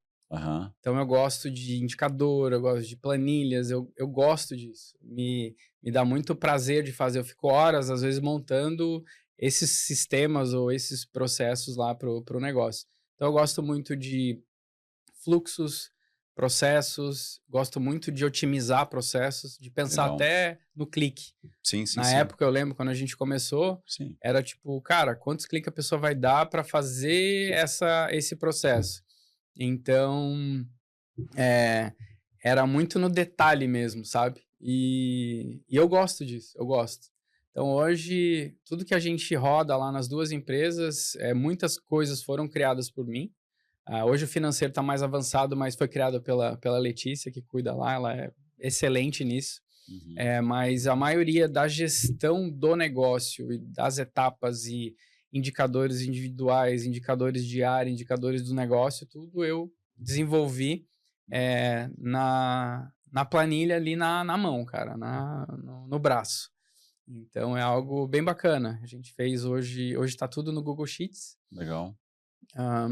Então, eu gosto de indicador, eu gosto de planilhas, eu gosto disso. Me dá muito prazer de fazer. Eu fico horas, às vezes, montando esses sistemas ou esses processos lá para o negócio. Então, eu gosto muito de fluxos, processos, gosto muito de otimizar processos, de pensar até no clique. Na época, eu lembro, quando a gente começou, era tipo, cara, quantos cliques a pessoa vai dar para fazer esse processo? Então, era muito no detalhe mesmo, sabe? E eu gosto disso, eu gosto. Então, hoje, tudo que a gente roda lá nas duas empresas, muitas coisas foram criadas por mim. Hoje o financeiro está mais avançado, mas foi criado pela Letícia, que cuida lá, ela é excelente nisso. Mas a maioria da gestão do negócio e das etapas e indicadores individuais, indicadores de área, indicadores do negócio, tudo eu desenvolvi na planilha ali na mão, cara, no braço. Então, é algo bem bacana. A gente fez hoje está tudo no Google Sheets. Legal.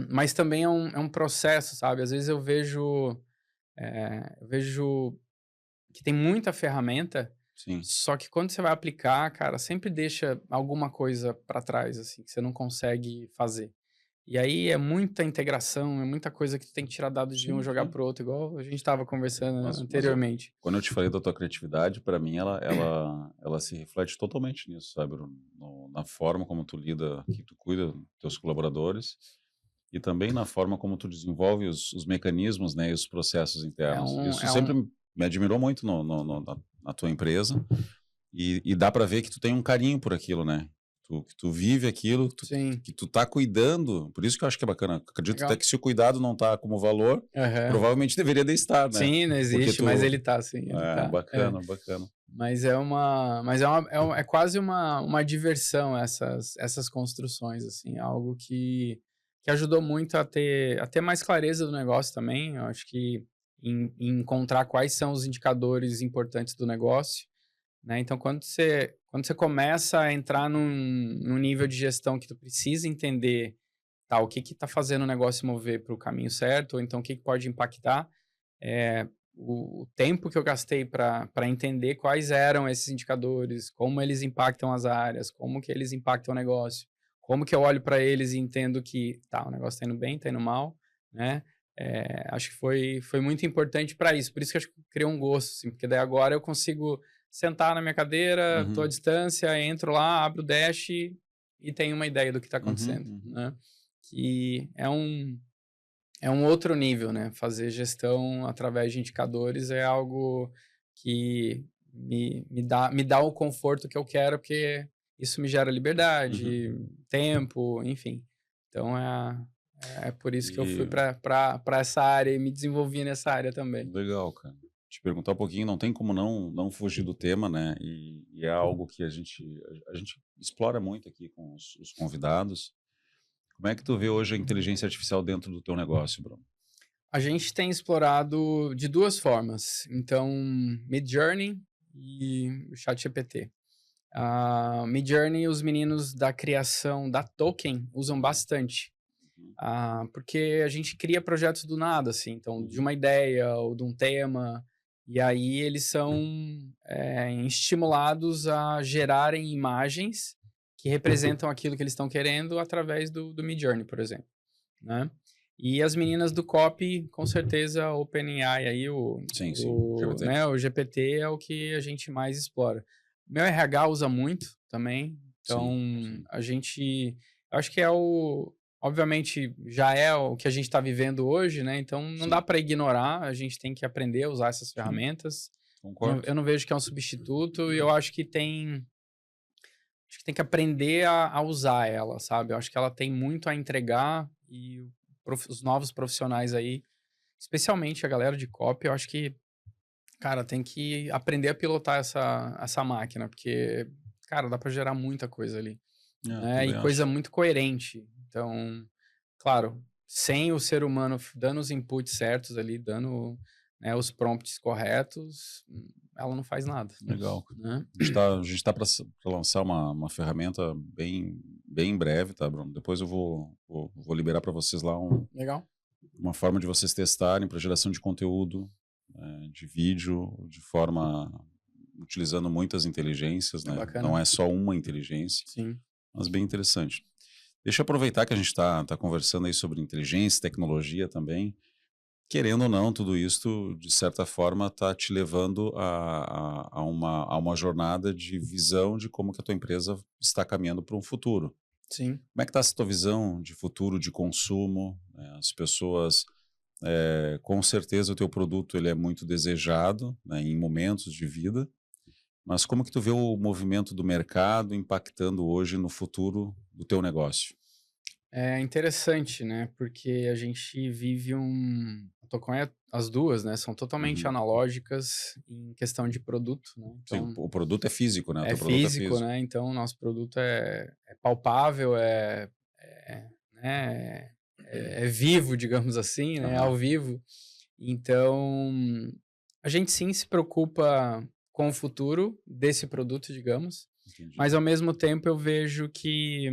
Mas também é um processo, sabe? Às vezes eu vejo que tem muita ferramenta, só que quando você vai aplicar, cara, sempre deixa alguma coisa para trás, assim, que você não consegue fazer. E aí é muita integração, é muita coisa que tu tem que tirar dados de um e jogar pro outro, igual a gente estava conversando anteriormente. Quando eu te falei da tua criatividade, para mim ela se reflete totalmente nisso, sabe? Na forma como tu lida, que tu cuida dos teus colaboradores e também na forma como tu desenvolve os mecanismos, né, e os processos internos. Isso sempre me admirou muito na tua empresa e dá para ver que tu tem um carinho por aquilo, né? Que tu vive aquilo, que tu tá cuidando. Por isso que eu acho que é bacana. Acredito até que se o cuidado não tá como valor, provavelmente deveria de estar, né? Sim, não existe, mas ele tá, sim. Bacana, bacana. Mas é quase uma diversão essas construções, assim, algo que ajudou muito a ter mais clareza do negócio também. Eu acho que em encontrar quais são os indicadores importantes do negócio, né? Então, quando você começa a entrar num nível de gestão que tu precisa entender o que está fazendo o negócio mover para o caminho certo, ou então o que pode impactar, o tempo que eu gastei para entender quais eram esses indicadores, como eles impactam as áreas, como que eles impactam o negócio, como que eu olho para eles e entendo que o negócio está indo bem, está indo mal, né? Acho que foi muito importante para isso. Por isso que acho que criou um gosto, assim, porque daí agora eu consigo sentar na minha cadeira, estou à distância, entro lá, abro o dash e tenho uma ideia do que está acontecendo, né? Que é um outro nível, né? Fazer gestão através de indicadores é algo que me dá o conforto que eu quero, porque isso me gera liberdade, tempo, enfim. Então, É por isso que eu fui para essa área e me desenvolvi nessa área também. Legal, cara. Te perguntar um pouquinho, não tem como não fugir do tema, né? E é algo que a gente explora muito aqui com os convidados. Como é que tu vê hoje a inteligência artificial dentro do teu negócio, Bruno? A gente tem explorado de duas formas. Então, Midjourney e o ChatGPT. A Midjourney, os meninos da criação da Token usam bastante. Porque a gente cria projetos do nada, assim. Então, de uma ideia ou de um tema. E aí, eles são estimulados a gerarem imagens que representam aquilo que eles estão querendo através do Midjourney, por exemplo, né? E as meninas do copy, com certeza, a OpenAI aí, GPT. Né, o GPT é o que a gente mais explora. Meu RH usa muito também, então Sim. a gente, acho que obviamente já é o que a gente está vivendo hoje, né? Então não dá para ignorar, a gente tem que aprender a usar essas ferramentas. Concordo. Eu não vejo que é um substituto e eu acho que tem que aprender a usar ela, sabe? Eu acho que ela tem muito a entregar e os novos profissionais aí, especialmente a galera de copy, eu acho que, cara, tem que aprender a pilotar essa máquina, porque, cara, dá para gerar muita coisa ali, né? E coisa muito coerente. Então, claro, sem o ser humano dando os inputs certos ali, dando, né, os prompts corretos, ela não faz nada. Legal. Né? A gente tá para lançar uma ferramenta bem em breve, tá, Bruno? Depois eu vou liberar para vocês lá Legal. Uma forma de vocês testarem para geração de conteúdo, de vídeo, de forma utilizando muitas inteligências, né? Bacana. Não é só uma inteligência, Sim. Mas bem interessante. Deixa eu aproveitar que a gente está conversando aí sobre inteligência, tecnologia também. Querendo ou não, tudo isso, de certa forma, está te levando a uma jornada de visão de como que a tua empresa está caminhando para um futuro. Sim. Como é que está essa tua visão de futuro, de consumo? As pessoas, com certeza o teu produto ele é muito desejado, né, em momentos de vida, mas como que tu vê o movimento do mercado impactando hoje no futuro do teu negócio? É interessante, né? Porque a gente vive a Tocoin, as duas, né? São totalmente analógicas em questão de produto, né? Então, Sim, o produto é físico, né? O é teu produto é físico, né? Então, o nosso produto é palpável, né? É vivo, digamos assim, né? Ao vivo. Então, a gente sim se preocupa com o futuro desse produto, digamos. Entendi. Mas, ao mesmo tempo, eu vejo que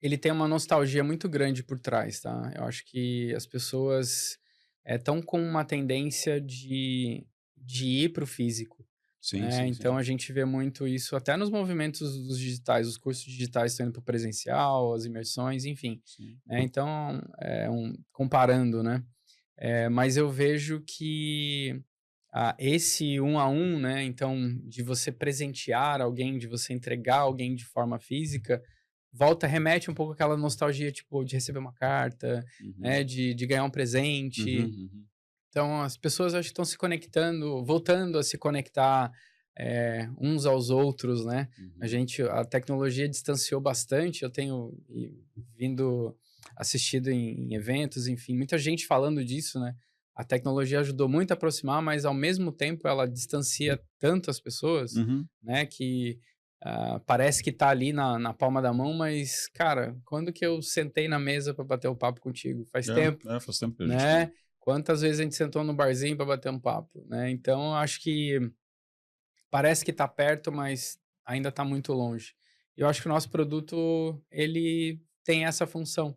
ele tem uma nostalgia muito grande por trás, tá? Eu acho que as pessoas estão com uma tendência de ir para o físico. Sim, Né? sim, Então, sim. a gente vê muito isso até nos movimentos dos digitais. Os cursos digitais estão indo para o presencial, as imersões, enfim. Né? Então, comparando, né? Mas eu vejo que esse 1 a 1, né? Então, de você presentear alguém, de você entregar alguém de forma física, remete um pouco àquela nostalgia, tipo, de receber uma carta, né? De ganhar um presente. Então, as pessoas acho que estão se conectando, voltando a se conectar uns aos outros, né? A tecnologia distanciou bastante. Eu tenho assistido em eventos, enfim, muita gente falando disso, né? A tecnologia ajudou muito a aproximar, mas ao mesmo tempo ela distancia tanto as pessoas, né? Que parece que tá ali na palma da mão, mas, cara, quando que eu sentei na mesa para bater um papo contigo? Faz tempo. Faz tempo que a gente Né? Quantas vezes a gente sentou no barzinho para bater um papo, né? Então, acho que parece que tá perto, mas ainda tá muito longe. Eu acho que o nosso produto, ele tem essa função,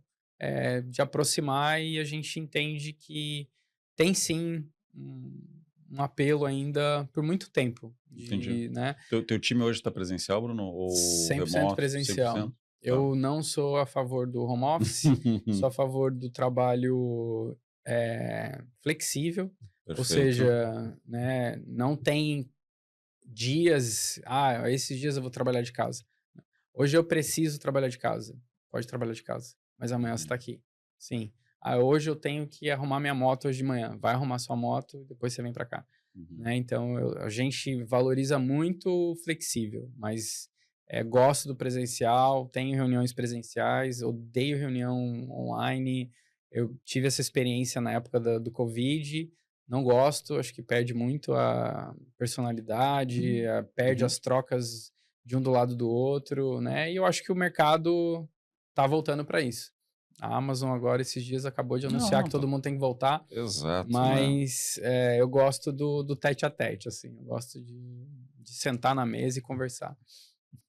de aproximar, e a gente entende que tem sim um apelo ainda por muito tempo. Entendi. Né? Teu time hoje está presencial, Bruno? Ou 100% remoto? presencial. 100%? Eu não sou a favor do home office, sou a favor do trabalho flexível. Perfeito. Ou seja, né, não tem dias, esses dias eu vou trabalhar de casa. Hoje eu preciso trabalhar de casa. Pode trabalhar de casa, mas amanhã você está aqui. Sim. Hoje eu tenho que arrumar minha moto hoje de manhã. Vai arrumar sua moto e depois você vem para cá. Né? Então, a gente valoriza muito o flexível, mas Gosto do presencial, tenho reuniões presenciais, odeio reunião online. Eu tive essa experiência na época do Covid, não gosto, acho que perde muito a personalidade, perde as trocas de um do lado do outro, né? E eu acho que o mercado tá voltando para isso. A Amazon agora, esses dias, acabou de anunciar que todo mundo tem que voltar. Exato. Mas eu gosto do tete a tete, assim. Eu gosto de sentar na mesa e conversar.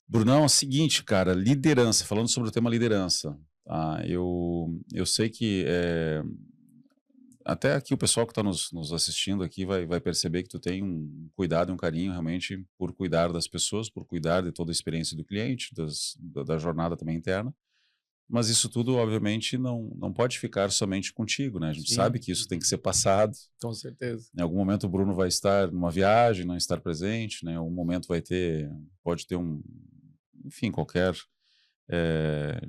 Brunão, é o seguinte, cara, liderança, falando sobre o tema liderança, tá? Eu sei que até aqui o pessoal que está nos assistindo aqui vai perceber que tu tem um cuidado e um carinho realmente por cuidar das pessoas, por cuidar de toda a experiência do cliente, da jornada também interna. Mas isso tudo, obviamente, não pode ficar somente contigo, né? A gente sabe que isso tem que ser passado. Com certeza. Em algum momento o Bruno vai estar numa viagem, não estar presente, né? Em algum momento pode ter enfim, qualquer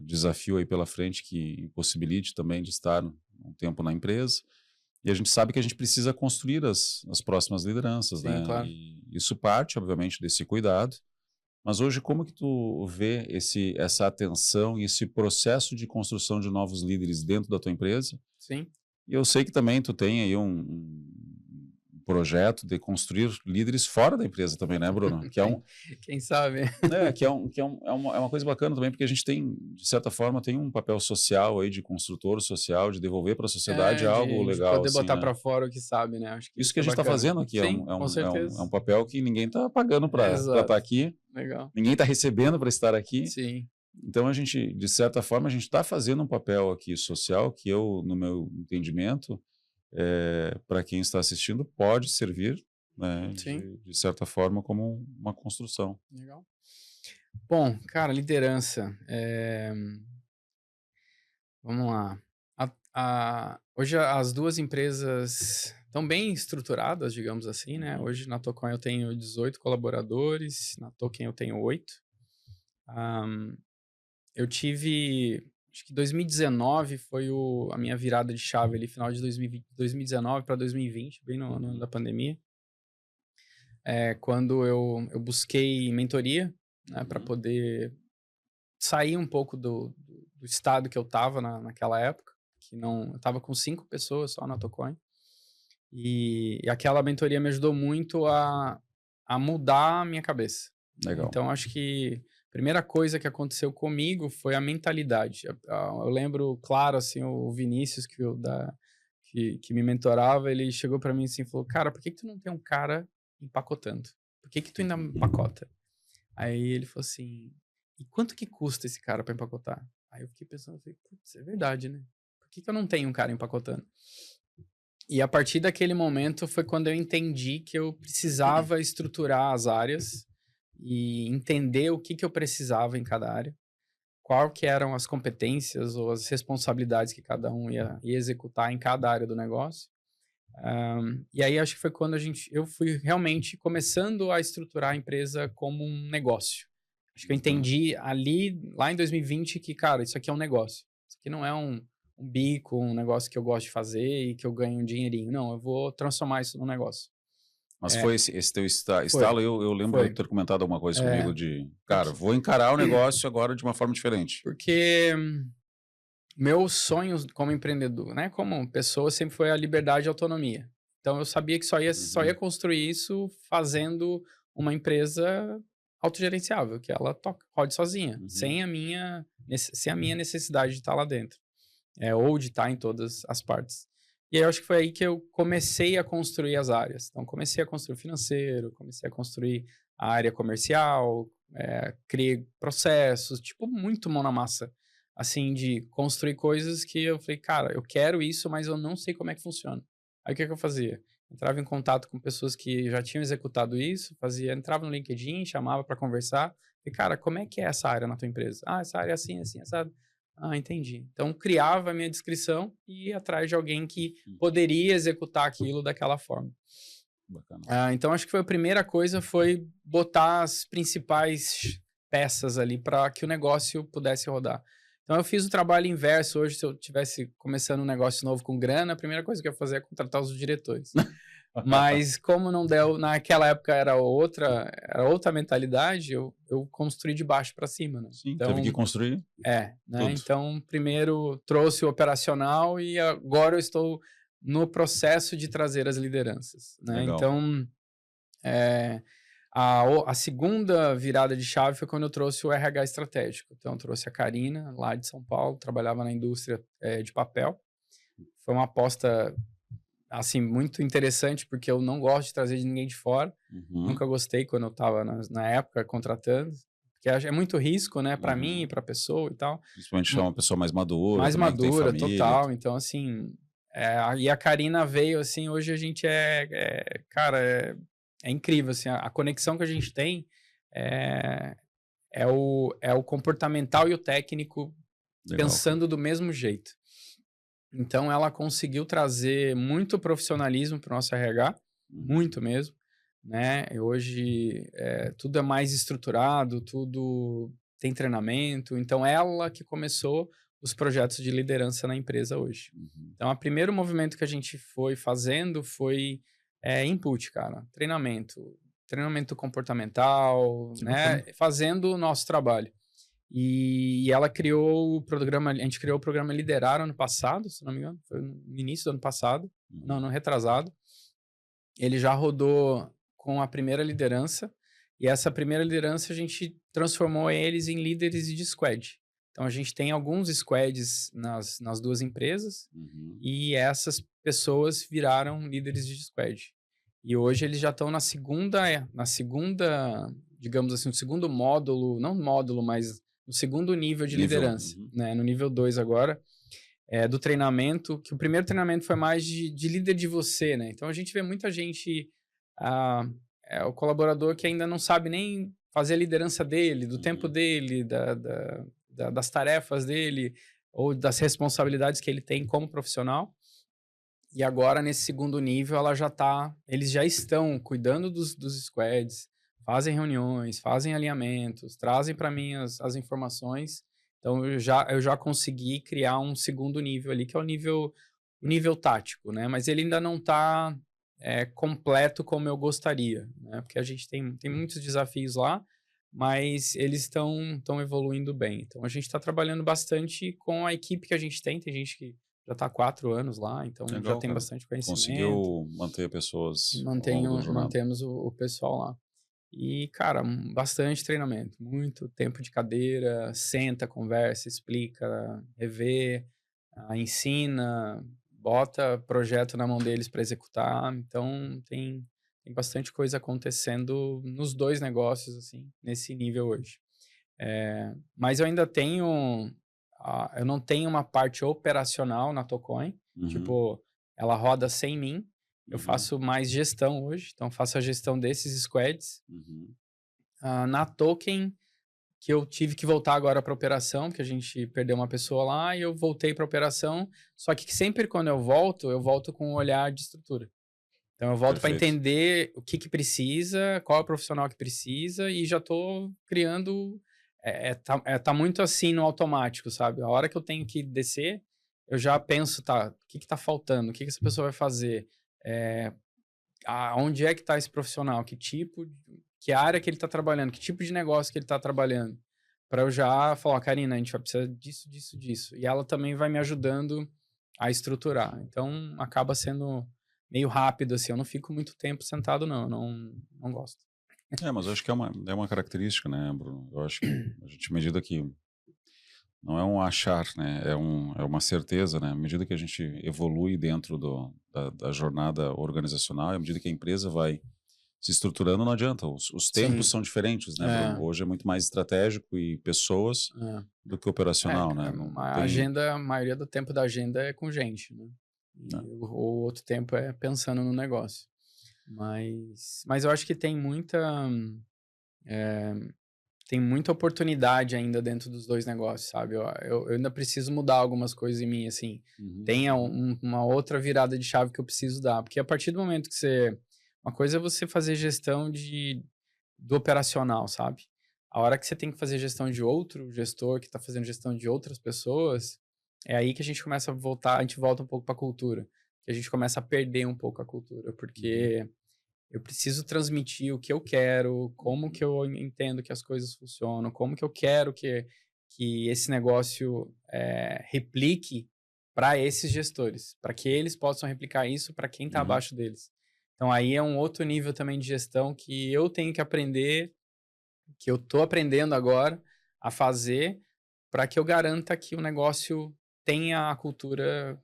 desafio aí pela frente que impossibilite também de estar um tempo na empresa. E a gente sabe que a gente precisa construir as próximas lideranças, Sim, né? claro. E isso parte, obviamente, desse cuidado. Mas hoje, como que tu vê essa atenção e esse processo de construção de novos líderes dentro da tua empresa? Sim. E eu sei que também tu tem aí um projeto de construir líderes fora da empresa também, né, Bruno? Que é Quem sabe? é uma coisa bacana também, porque a gente tem, de certa forma, tem um papel social aí de construtor social, de devolver para a sociedade algo legal. De poder assim, botar né? para fora o que sabe, né? Acho que isso que a gente está fazendo aqui Sim, com certeza. é um papel que ninguém está pagando para estar aqui. Legal. Ninguém está recebendo para estar aqui. Sim. Então, de certa forma, a gente está fazendo um papel aqui social que no meu entendimento, para quem está assistindo, pode servir, né, de certa forma, como uma construção. Legal. Bom, cara, liderança. Vamos lá. Hoje as duas empresas estão bem estruturadas, digamos assim, né? Hoje na Tocoin eu tenho 18 colaboradores, na Token eu tenho 8. Eu tive, acho que 2019 foi a minha virada de chave ali, final de 2019 para 2020, bem no ano da pandemia. Quando eu busquei mentoria, né, para poder sair um pouco do estado que eu estava naquela época, eu estava com 5 pessoas só na Tocoin. E aquela mentoria me ajudou muito a mudar a minha cabeça. Legal. Então, acho que a primeira coisa que aconteceu comigo foi a mentalidade. Eu lembro, claro, assim, o Vinícius, que me mentorava, ele chegou para mim assim e falou, cara, por que tu não tem um cara empacotando? Por que tu ainda empacota? Aí ele falou assim, e quanto que custa esse cara para empacotar? Aí eu fiquei pensando, putz, é verdade, né? Por que eu não tenho um cara empacotando? E a partir daquele momento foi quando eu entendi que eu precisava estruturar as áreas e entender o que eu precisava em cada área, qual que eram as competências ou as responsabilidades que cada um ia executar em cada área do negócio. E aí acho que foi quando eu fui realmente começando a estruturar a empresa como um negócio. Acho que eu entendi lá em 2020 que, cara, isso aqui é um negócio. Isso aqui não é um bico, um negócio que eu gosto de fazer e que eu ganho um dinheirinho. Não, eu vou transformar isso num negócio. Mas foi esse teu estalo, eu lembro de ter comentado alguma coisa comigo cara, vou encarar o negócio agora de uma forma diferente. Porque meu sonho como empreendedor, né, como pessoa, sempre foi a liberdade e a autonomia. Então eu sabia que só ia construir isso fazendo uma empresa autogerenciável, que ela rode sozinha, sem a minha necessidade de estar lá dentro. Ou de estar em todas as partes. E aí eu acho que foi aí que eu comecei a construir as áreas. Então, comecei a construir o financeiro, comecei a construir a área comercial, criei processos, tipo, muito mão na massa. Assim, de construir coisas que eu falei, cara, eu quero isso, mas eu não sei como é que funciona. Aí o que eu fazia? Entrava em contato com pessoas que já tinham executado isso, entrava no LinkedIn, chamava para conversar. E, cara, como é que é essa área na tua empresa? Ah, essa área é assim, assim, essa... Ah, entendi. Então, criava a minha descrição e ia atrás de alguém que poderia executar aquilo daquela forma. Bacana. Então, acho que a primeira coisa foi botar as principais peças ali para que o negócio pudesse rodar. Então, eu fiz o trabalho inverso. Hoje, se eu estivesse começando um negócio novo com grana, a primeira coisa que eu ia fazer é contratar os diretores. Mas como não deu, naquela época era outra mentalidade, eu construí de baixo para cima, né? Sim, Então, teve que construir né? tudo. Então, primeiro trouxe o operacional e agora eu estou no processo de trazer as lideranças, né? Legal. Então, a segunda virada de chave foi quando eu trouxe o RH estratégico. Então, eu trouxe a Karina, lá de São Paulo, trabalhava na indústria de papel. Foi uma aposta, assim, muito interessante, porque eu não gosto de trazer ninguém de fora. Nunca gostei quando eu estava na época contratando, porque é muito risco, né, para mim e para a pessoa e tal. Principalmente uma pessoa mais madura, Mais também, madura, que tem família. total. Então, assim, e a Karina veio, assim, hoje a gente cara, é incrível, assim, a conexão que a gente tem é o comportamental e o técnico Legal. pensando do mesmo jeito. Então, ela conseguiu trazer muito profissionalismo para o nosso RH, muito mesmo, né? E hoje, tudo é mais estruturado, tudo tem treinamento. Então, ela que começou os projetos de liderança na empresa hoje. Então, o primeiro movimento que a gente foi fazendo foi input, cara. Treinamento comportamental, né? Fazendo o nosso trabalho. E ela criou o programa, a gente criou o programa Liderar ano passado, se não me engano, foi no início do ano passado, não, no retrasado. Ele já rodou com a primeira liderança, e essa primeira liderança a gente transformou eles em líderes de squad. Então a gente tem alguns squads nas duas empresas, e essas pessoas viraram líderes de squad. E hoje eles já estão na segunda, digamos assim, no segundo módulo, não módulo, mas no segundo nível de liderança, né? No nível 2 agora, do treinamento, que o primeiro treinamento foi mais de líder de você, né? Então a gente vê muita gente, o colaborador que ainda não sabe nem fazer a liderança dele, do tempo dele, das tarefas dele, ou das responsabilidades que ele tem como profissional. E agora, nesse segundo nível, eles já estão cuidando dos squads, fazem reuniões, fazem alinhamentos, trazem para mim as informações. Então, eu já consegui criar um segundo nível ali, que é o nível tático, né? Mas ele ainda não está completo como eu gostaria, né? Porque a gente tem muitos desafios lá, mas eles estão evoluindo bem. Então, a gente está trabalhando bastante com a equipe que a gente tem. Tem gente que já está há 4 anos lá, então Legal, já tem bastante conhecimento. Conseguiu manter pessoas Mantemos o pessoal lá. E, cara, bastante treinamento, muito tempo de cadeira, senta, conversa, explica, revê, ensina, bota projeto na mão deles para executar. Então, tem bastante coisa acontecendo nos dois negócios, assim, nesse nível hoje. Mas eu ainda eu não tenho uma parte operacional na Tocoin, tipo, ela roda sem mim, eu faço mais gestão hoje, então faço a gestão desses squads. Na Token, que eu tive que voltar agora para operação, porque a gente perdeu uma pessoa lá e eu voltei para operação, só que sempre quando eu volto com um olhar de estrutura. Então eu volto para entender o que precisa, qual é o profissional que precisa e já estou criando. Tá muito assim no automático, sabe? A hora que eu tenho que descer, eu já penso, tá, o que tá faltando? O que essa pessoa vai fazer? Onde é que tá esse profissional? Que área que ele tá trabalhando? Que tipo de negócio que ele tá trabalhando? Para eu já falar, Karina, a gente vai precisar disso, disso, disso. E ela também vai me ajudando a estruturar. Então, acaba sendo meio rápido, assim. Eu não fico muito tempo sentado, não. Eu não gosto. Mas eu acho que é uma característica, né, Bruno? Eu acho que a gente, à medida que não é um achar, né, é uma certeza, né, à medida que a gente evolui dentro da jornada organizacional, à medida que a empresa vai se estruturando, não adianta, os tempos são diferentes, né, Bruno? Hoje é muito mais estratégico e pessoas do que operacional, né? A maioria do tempo da agenda é com gente, né? O outro tempo é pensando no negócio. Mas eu acho que tem muita oportunidade ainda dentro dos dois negócios, sabe? Eu ainda preciso mudar algumas coisas em mim, assim. Tem uma outra virada de chave que eu preciso dar. Porque a partir do momento que uma coisa é você fazer gestão do operacional, sabe? A hora que você tem que fazer gestão de outro gestor que está fazendo gestão de outras pessoas, é aí que a gente começa a voltar, a gente volta um pouco para a cultura. que a gente começa a perder um pouco a cultura, porque eu preciso transmitir o que eu quero, como que eu entendo que as coisas funcionam, como que eu quero que esse negócio replique para esses gestores, para que eles possam replicar isso para quem está abaixo deles. Então, aí é um outro nível também de gestão que eu tenho que aprender, que eu estou aprendendo agora a fazer, para que eu garanta que o negócio tenha a cultura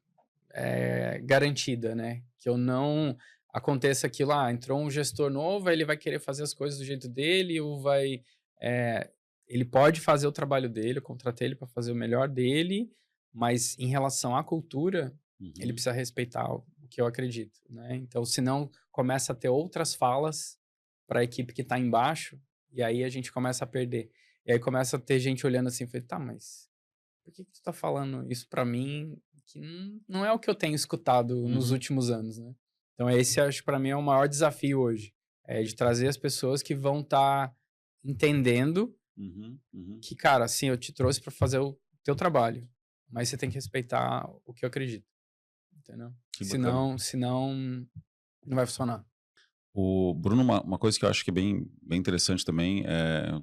garantida, né? Que eu não aconteça aquilo, entrou um gestor novo, aí ele vai querer fazer as coisas do jeito dele, ou vai... ele pode fazer o trabalho dele, eu contratei ele para fazer o melhor dele, mas em relação à cultura, ele precisa respeitar o que eu acredito, né? Então, senão começa a ter outras falas para a equipe que está embaixo, e aí a gente começa a perder. E aí começa a ter gente olhando assim, tá, mas por que tu está falando isso para mim, que não é o que eu tenho escutado nos últimos anos, né? Então, esse, acho que para mim é o maior desafio hoje, de trazer as pessoas que vão estar entendendo que, cara, assim, eu te trouxe para fazer o teu trabalho, mas você tem que respeitar o que eu acredito, entendeu? Senão não vai funcionar. O Bruno, uma coisa que eu acho que é bem interessante também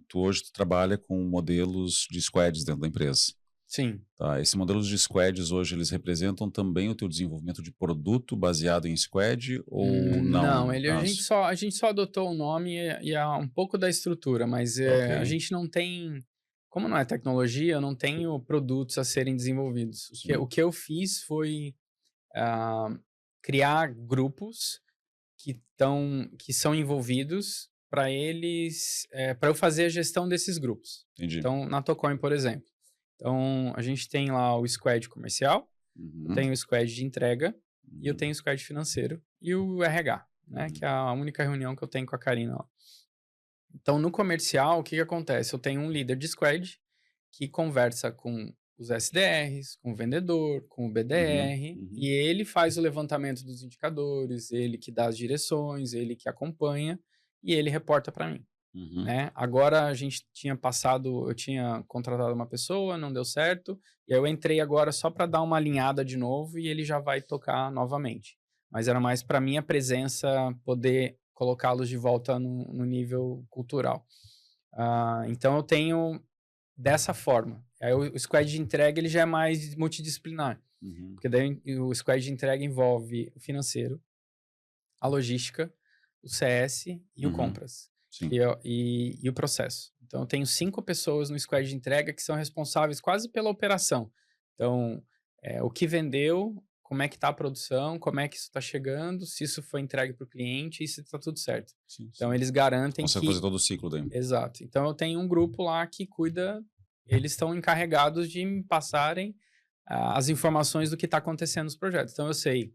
tu hoje trabalha com modelos de squads dentro da empresa. Sim. Tá, esses modelos de squads hoje, eles representam também o teu desenvolvimento de produto baseado em squad ou não? Não, a gente só adotou o nome e um pouco da estrutura, mas a gente não tem... Como não é tecnologia, eu não tenho produtos a serem desenvolvidos. O que eu fiz foi criar grupos que são envolvidos para eu fazer a gestão desses grupos. Entendi. Então, na Tocoin, por exemplo. Então, a gente tem lá o squad comercial, eu tenho o squad de entrega, e eu tenho o squad financeiro e o RH, né? Que é a única reunião que eu tenho com a Karina lá. Então, no comercial, o que acontece? Eu tenho um líder de squad que conversa com os SDRs, com o vendedor, com o BDR, e ele faz o levantamento dos indicadores, ele que dá as direções, ele que acompanha, e ele reporta para mim. Né? Agora, eu tinha contratado uma pessoa, não deu certo, e aí eu entrei agora só para dar uma alinhada de novo, e ele já vai tocar novamente. Mas era mais para minha presença poder colocá-los de volta no nível cultural. Então, eu tenho dessa forma. Aí o squad de entrega ele já é mais multidisciplinar. Porque daí o squad de entrega envolve o financeiro, a logística, o CS e o compras. E o processo. Então, eu tenho 5 pessoas no squad de entrega que são responsáveis quase pela operação. Então, o que vendeu, como é que está a produção, como é que isso está chegando, se isso foi entregue para o cliente e se está tudo certo. Então, eles garantem que... Consegue fazer todo o ciclo daí. Exato. Então, eu tenho um grupo lá que cuida... Eles estão encarregados de me passarem as informações do que está acontecendo nos projetos. Então, eu sei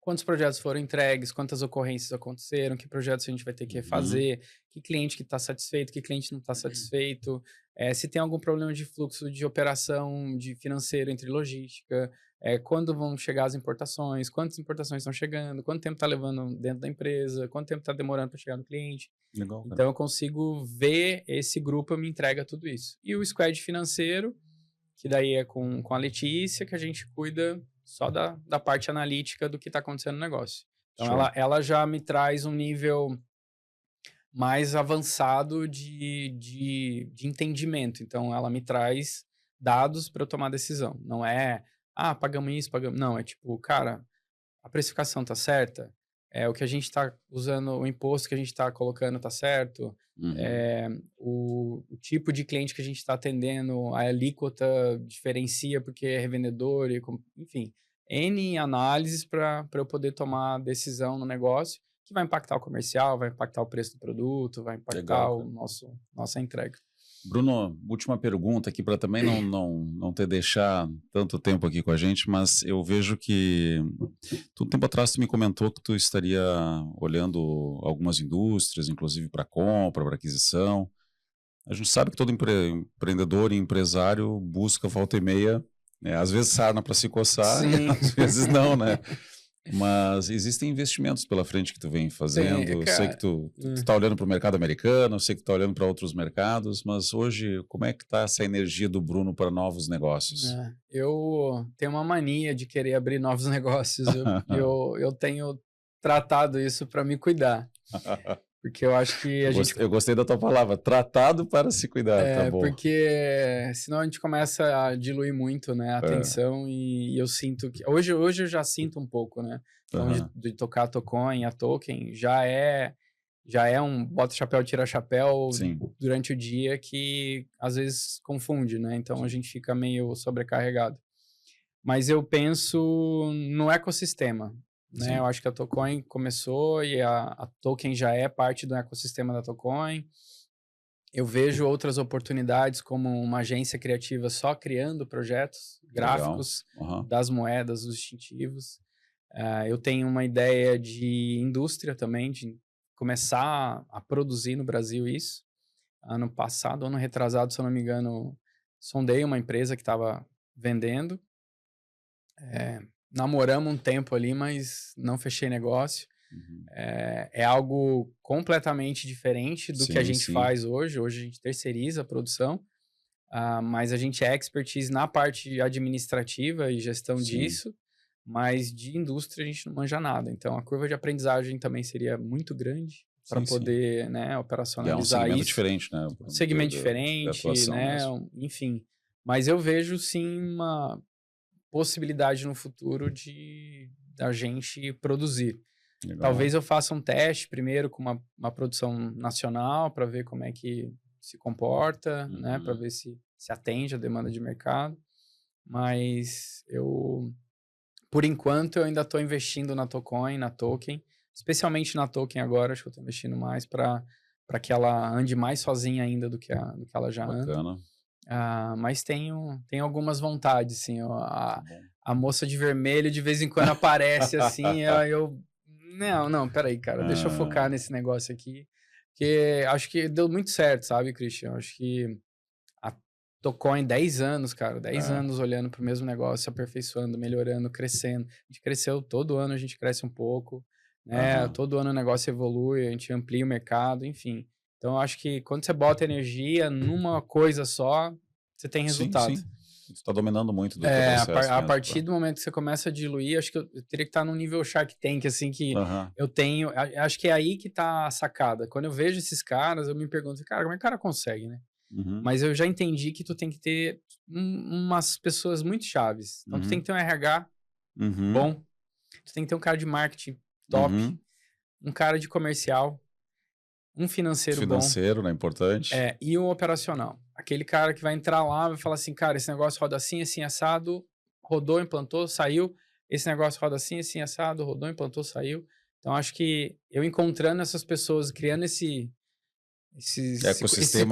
quantos projetos foram entregues, quantas ocorrências aconteceram, que projetos a gente vai ter que refazer, que cliente que está satisfeito, que cliente não está satisfeito, se tem algum problema de fluxo de operação de financeiro entre logística, quando vão chegar as importações, quantas importações estão chegando, quanto tempo está levando dentro da empresa, quanto tempo está demorando para chegar no cliente. Legal, então, eu consigo ver esse grupo, me entrega tudo isso. E o squad financeiro, que daí é com a Letícia, que a gente cuida só da parte analítica do que está acontecendo no negócio. Então, ela já me traz um nível mais avançado de entendimento. Então, ela me traz dados para eu tomar decisão. Não é, pagamos isso, pagamos... Não, é tipo, cara, a precificação tá certa? O que a gente está usando, o imposto que a gente está colocando tá certo? O tipo de cliente que a gente está atendendo, a alíquota diferencia porque é revendedor, enfim, N análises para eu poder tomar decisão no negócio que vai impactar o comercial, vai impactar o preço do produto, vai impactar nossa entrega. Bruno, última pergunta aqui para também não te deixar tanto tempo aqui com a gente, mas eu vejo que um tempo atrás tu me comentou que tu estaria olhando algumas indústrias, inclusive para compra, para aquisição. A gente sabe que todo empreendedor e empresário busca volta e meia, às vezes sarna para se coçar, e às vezes não, né? Mas existem investimentos pela frente que tu vem fazendo. Eu sei que tu tá olhando para o mercado americano, eu sei que tu tá olhando para outros mercados, mas hoje, como é que tá essa energia do Bruno para novos negócios? Eu tenho uma mania de querer abrir novos negócios. Eu tenho tratado isso para me cuidar. Porque eu acho que Eu gostei da tua palavra, tratado para se cuidar, tá bom. Porque senão a gente começa a diluir muito, né, a atenção e eu sinto que... Hoje eu já sinto um pouco, né? Então, de tocar a Tocoin, a Token, já é um bota chapéu, tira chapéu durante o dia que às vezes confunde, né? Então a gente fica meio sobrecarregado. Mas eu penso no ecossistema, né? Eu acho que a Tocoin começou e a Token já é parte do ecossistema da Tocoin. Eu vejo outras oportunidades como uma agência criativa só criando projetos gráficos das moedas, dos distintivos. Eu tenho uma ideia de indústria também, de começar a produzir no Brasil isso. Ano passado, ano retrasado, se eu não me engano, sondei uma empresa que estava vendendo. Namoramos um tempo ali, mas não fechei negócio. É algo completamente diferente do que a gente faz hoje. Hoje a gente terceiriza a produção, mas a gente é expertise na parte administrativa e gestão disso, mas de indústria a gente não manja nada. Então a curva de aprendizagem também seria muito grande para poder né, operacionalizar isso. É um segmento diferente, né? Um segmento diferente, né? Enfim. Mas eu vejo sim uma possibilidade no futuro da gente produzir. Legal. Talvez eu faça um teste primeiro com uma produção nacional para ver como é que se comporta, né? Para ver se atende a demanda de mercado. Mas por enquanto, eu ainda estou investindo na Tocoin, na Token, especialmente na Token agora. Acho que eu estou investindo mais para que ela ande mais sozinha ainda do que ela já anda. Mas tenho algumas vontades, sim. A moça de vermelho de vez em quando aparece assim, Não, peraí, cara, deixa eu focar nesse negócio aqui. Porque acho que deu muito certo, sabe, Christian? Acho que a Tocoin 10 anos, cara, 10 anos olhando para o mesmo negócio, aperfeiçoando, melhorando, crescendo. A gente cresceu, todo ano a gente cresce um pouco, né? Todo ano o negócio evolui, a gente amplia o mercado, enfim. Então, eu acho que quando você bota energia numa coisa só, você tem resultado. Sim. Você está dominando muito do teu processo. A partir do momento que você começa a diluir, acho que eu teria que estar num nível Shark Tank, assim, que eu tenho... Acho que é aí que tá a sacada. Quando eu vejo esses caras, eu me pergunto, cara, como é que o cara consegue, né? Mas eu já entendi que tu tem que ter umas pessoas muito chaves. Então, tu tem que ter um RH bom, tu tem que ter um cara de marketing top, um cara de comercial, um financeiro bom. Financeiro, né? Importante. E um operacional. Aquele cara que vai entrar lá e vai falar assim, cara, esse negócio roda assim, assim, assado, rodou, implantou, saiu. Esse negócio roda assim, assim, assado, rodou, implantou, saiu. Então, acho que eu encontrando essas pessoas, criando esse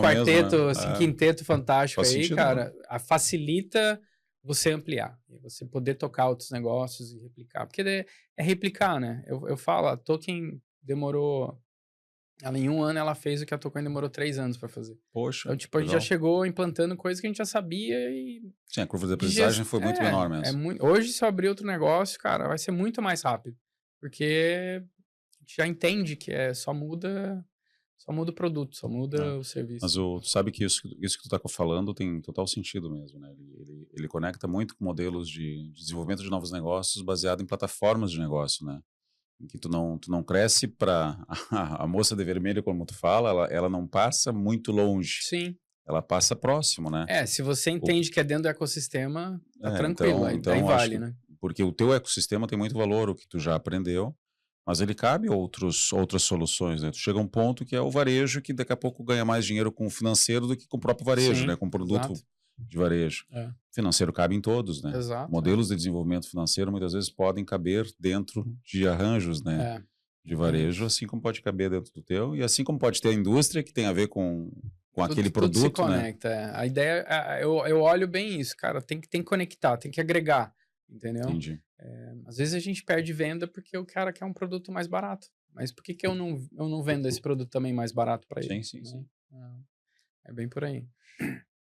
quarteto, mesmo, né? Esse quinteto fantástico aí, cara, facilita você ampliar. E você poder tocar outros negócios e replicar. Porque é replicar, né? Eu falo, a Token demorou... Ela, em um ano, ela fez o que a Tocoin demorou 3 anos para fazer. Poxa, então, tipo, a gente já chegou implantando coisas que a gente já sabia e... Sim, a curva de aprendizagem foi muito menor mesmo. Hoje, se eu abrir outro negócio, cara, vai ser muito mais rápido. Porque a gente já entende que só muda o produto, só muda o serviço. Mas tu sabe que isso que tu tá falando tem total sentido mesmo, né? Ele conecta muito com modelos de desenvolvimento de novos negócios baseado em plataformas de negócio, né? Em que tu não cresce para a moça de vermelho, como tu fala, ela não passa muito longe. Sim. Ela passa próximo, né? Se você entende que é dentro do ecossistema, tá tranquilo, então aí vale, né? Porque o teu ecossistema tem muito valor, o que tu já aprendeu, mas ele cabe a outras soluções, né? Tu chega a um ponto que é o varejo, que daqui a pouco ganha mais dinheiro com o financeiro do que com o próprio varejo, né? Com o produto de varejo. Financeiro cabe em todos, né? Exato. Modelos de desenvolvimento financeiro muitas vezes podem caber dentro de arranjos, né? De varejo, assim como pode caber dentro do teu, e assim como pode ter a indústria que tem a ver com aquele produto, tudo se conecta, né? A ideia, eu olho bem isso, cara, tem que conectar, tem que agregar, entendeu? Entendi. Às vezes a gente perde venda porque o cara quer um produto mais barato, mas por que eu não vendo esse produto também mais barato para ele? Sim. É bem por aí.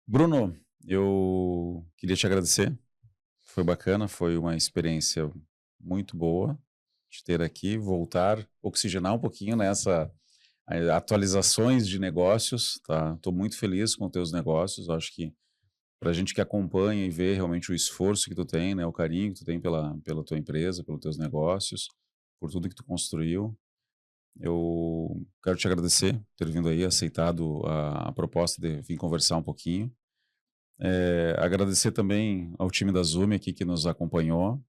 Bruno, eu queria te agradecer, foi bacana, foi uma experiência muito boa, te ter aqui, voltar, oxigenar um pouquinho nessa atualizações de negócios, tá? Estou muito feliz com os teus negócios, acho que para a gente que acompanha e vê realmente o esforço que tu tem, né, o carinho que tu tem pela tua empresa, pelos teus negócios, por tudo que tu construiu, eu quero te agradecer por ter vindo aí, aceitado a proposta de vir conversar um pouquinho. Agradecer também ao time da Zume aqui que nos acompanhou,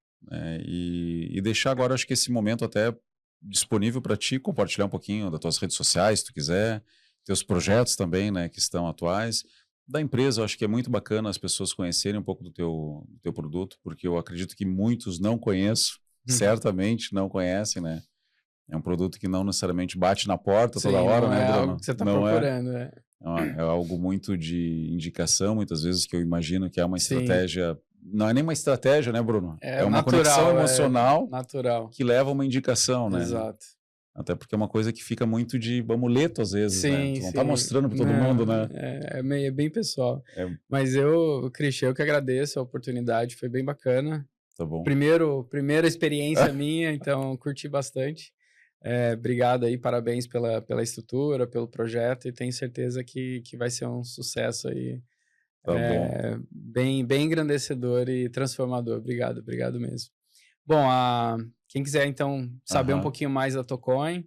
e deixar agora, acho que esse momento até disponível para ti, compartilhar um pouquinho das tuas redes sociais, se tu quiser, teus projetos também, né, que estão atuais. Da empresa, eu acho que é muito bacana as pessoas conhecerem um pouco do teu produto, porque eu acredito que muitos não conheço, certamente não conhecem, né? É um produto que não necessariamente bate na porta toda hora, não né, é Bruno? algo que você está procurando, É algo muito de indicação, muitas vezes, que eu imagino que é uma estratégia. Não é nem uma estratégia, né, Bruno? É uma natural, conexão emocional natural. que leva a uma indicação, né? Exato. Até porque é uma coisa que fica muito de amuleto, às vezes, né? Tu não tá mostrando para todo mundo, né? É bem pessoal. Mas Christian, eu que agradeço a oportunidade, foi bem bacana. Tá bom. Primeira experiência minha, então curti bastante. Obrigado aí, parabéns pela estrutura, pelo projeto, e tenho certeza que vai ser um sucesso aí. Tá bom. Bem engrandecedor e transformador. Obrigado mesmo. Bom, quem quiser então saber um pouquinho mais da Tocoin,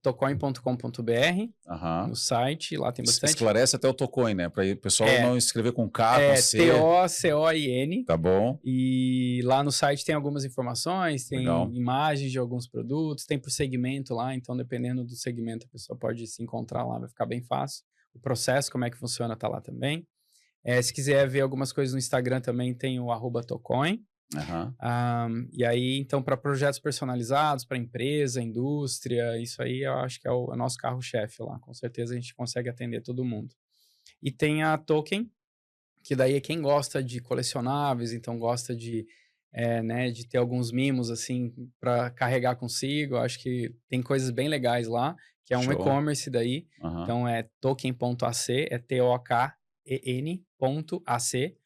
tocoin.com.br, no site, lá tem bastante. Esclarece até o Tocoin, né? Para o pessoal não escrever com K, com C. Tocoin. Tá bom. E lá no site tem algumas informações, tem Legal. imagens de alguns produtos, tem por segmento lá, então dependendo do segmento a pessoa pode se encontrar lá, vai ficar bem fácil. O processo, como é que funciona, tá lá também. Se quiser ver algumas coisas no Instagram também tem o @Tocoin. E aí, então, para projetos personalizados, para empresa, indústria, isso aí eu acho que é o nosso carro-chefe lá. Com certeza a gente consegue atender todo mundo. E tem a Token, que daí é quem gosta de colecionáveis, então gosta de ter alguns mimos, assim, para carregar consigo. Eu acho que tem coisas bem legais lá, que é um e-commerce daí. Então, é token.ac, é token.ac.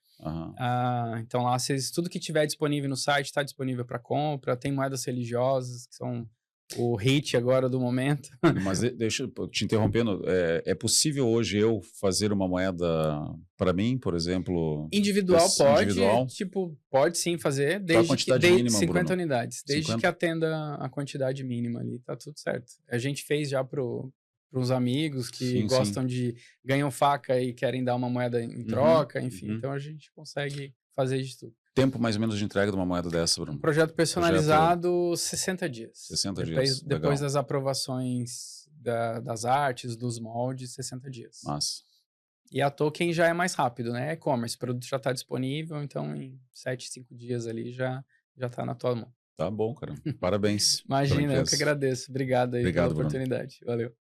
Então lá tudo que tiver disponível no site está disponível para compra. Tem moedas religiosas que são o hit agora do momento. Mas deixa eu te interrompendo, é possível hoje eu fazer uma moeda para mim, por exemplo? Individual pode, pode sim fazer, desde quantidade mínima, 50 Bruno? unidades, desde que atenda a quantidade mínima ali, tá tudo certo. A gente fez já para uns amigos que gostam de... ganham faca e querem dar uma moeda em troca, enfim. Então, a gente consegue fazer de tudo. Tempo mais ou menos de entrega de uma moeda dessa, Bruno? Projeto personalizado, 60 dias. 60 dias. Depois das aprovações das artes, dos moldes, 60 dias. Massa. E a Token já é mais rápido, né? E-commerce, o produto já está disponível, então em 7, 5 dias ali já está na tua mão. Tá bom, cara. Parabéns. Imagina, eu que agradeço. Obrigado aí pela oportunidade. Valeu.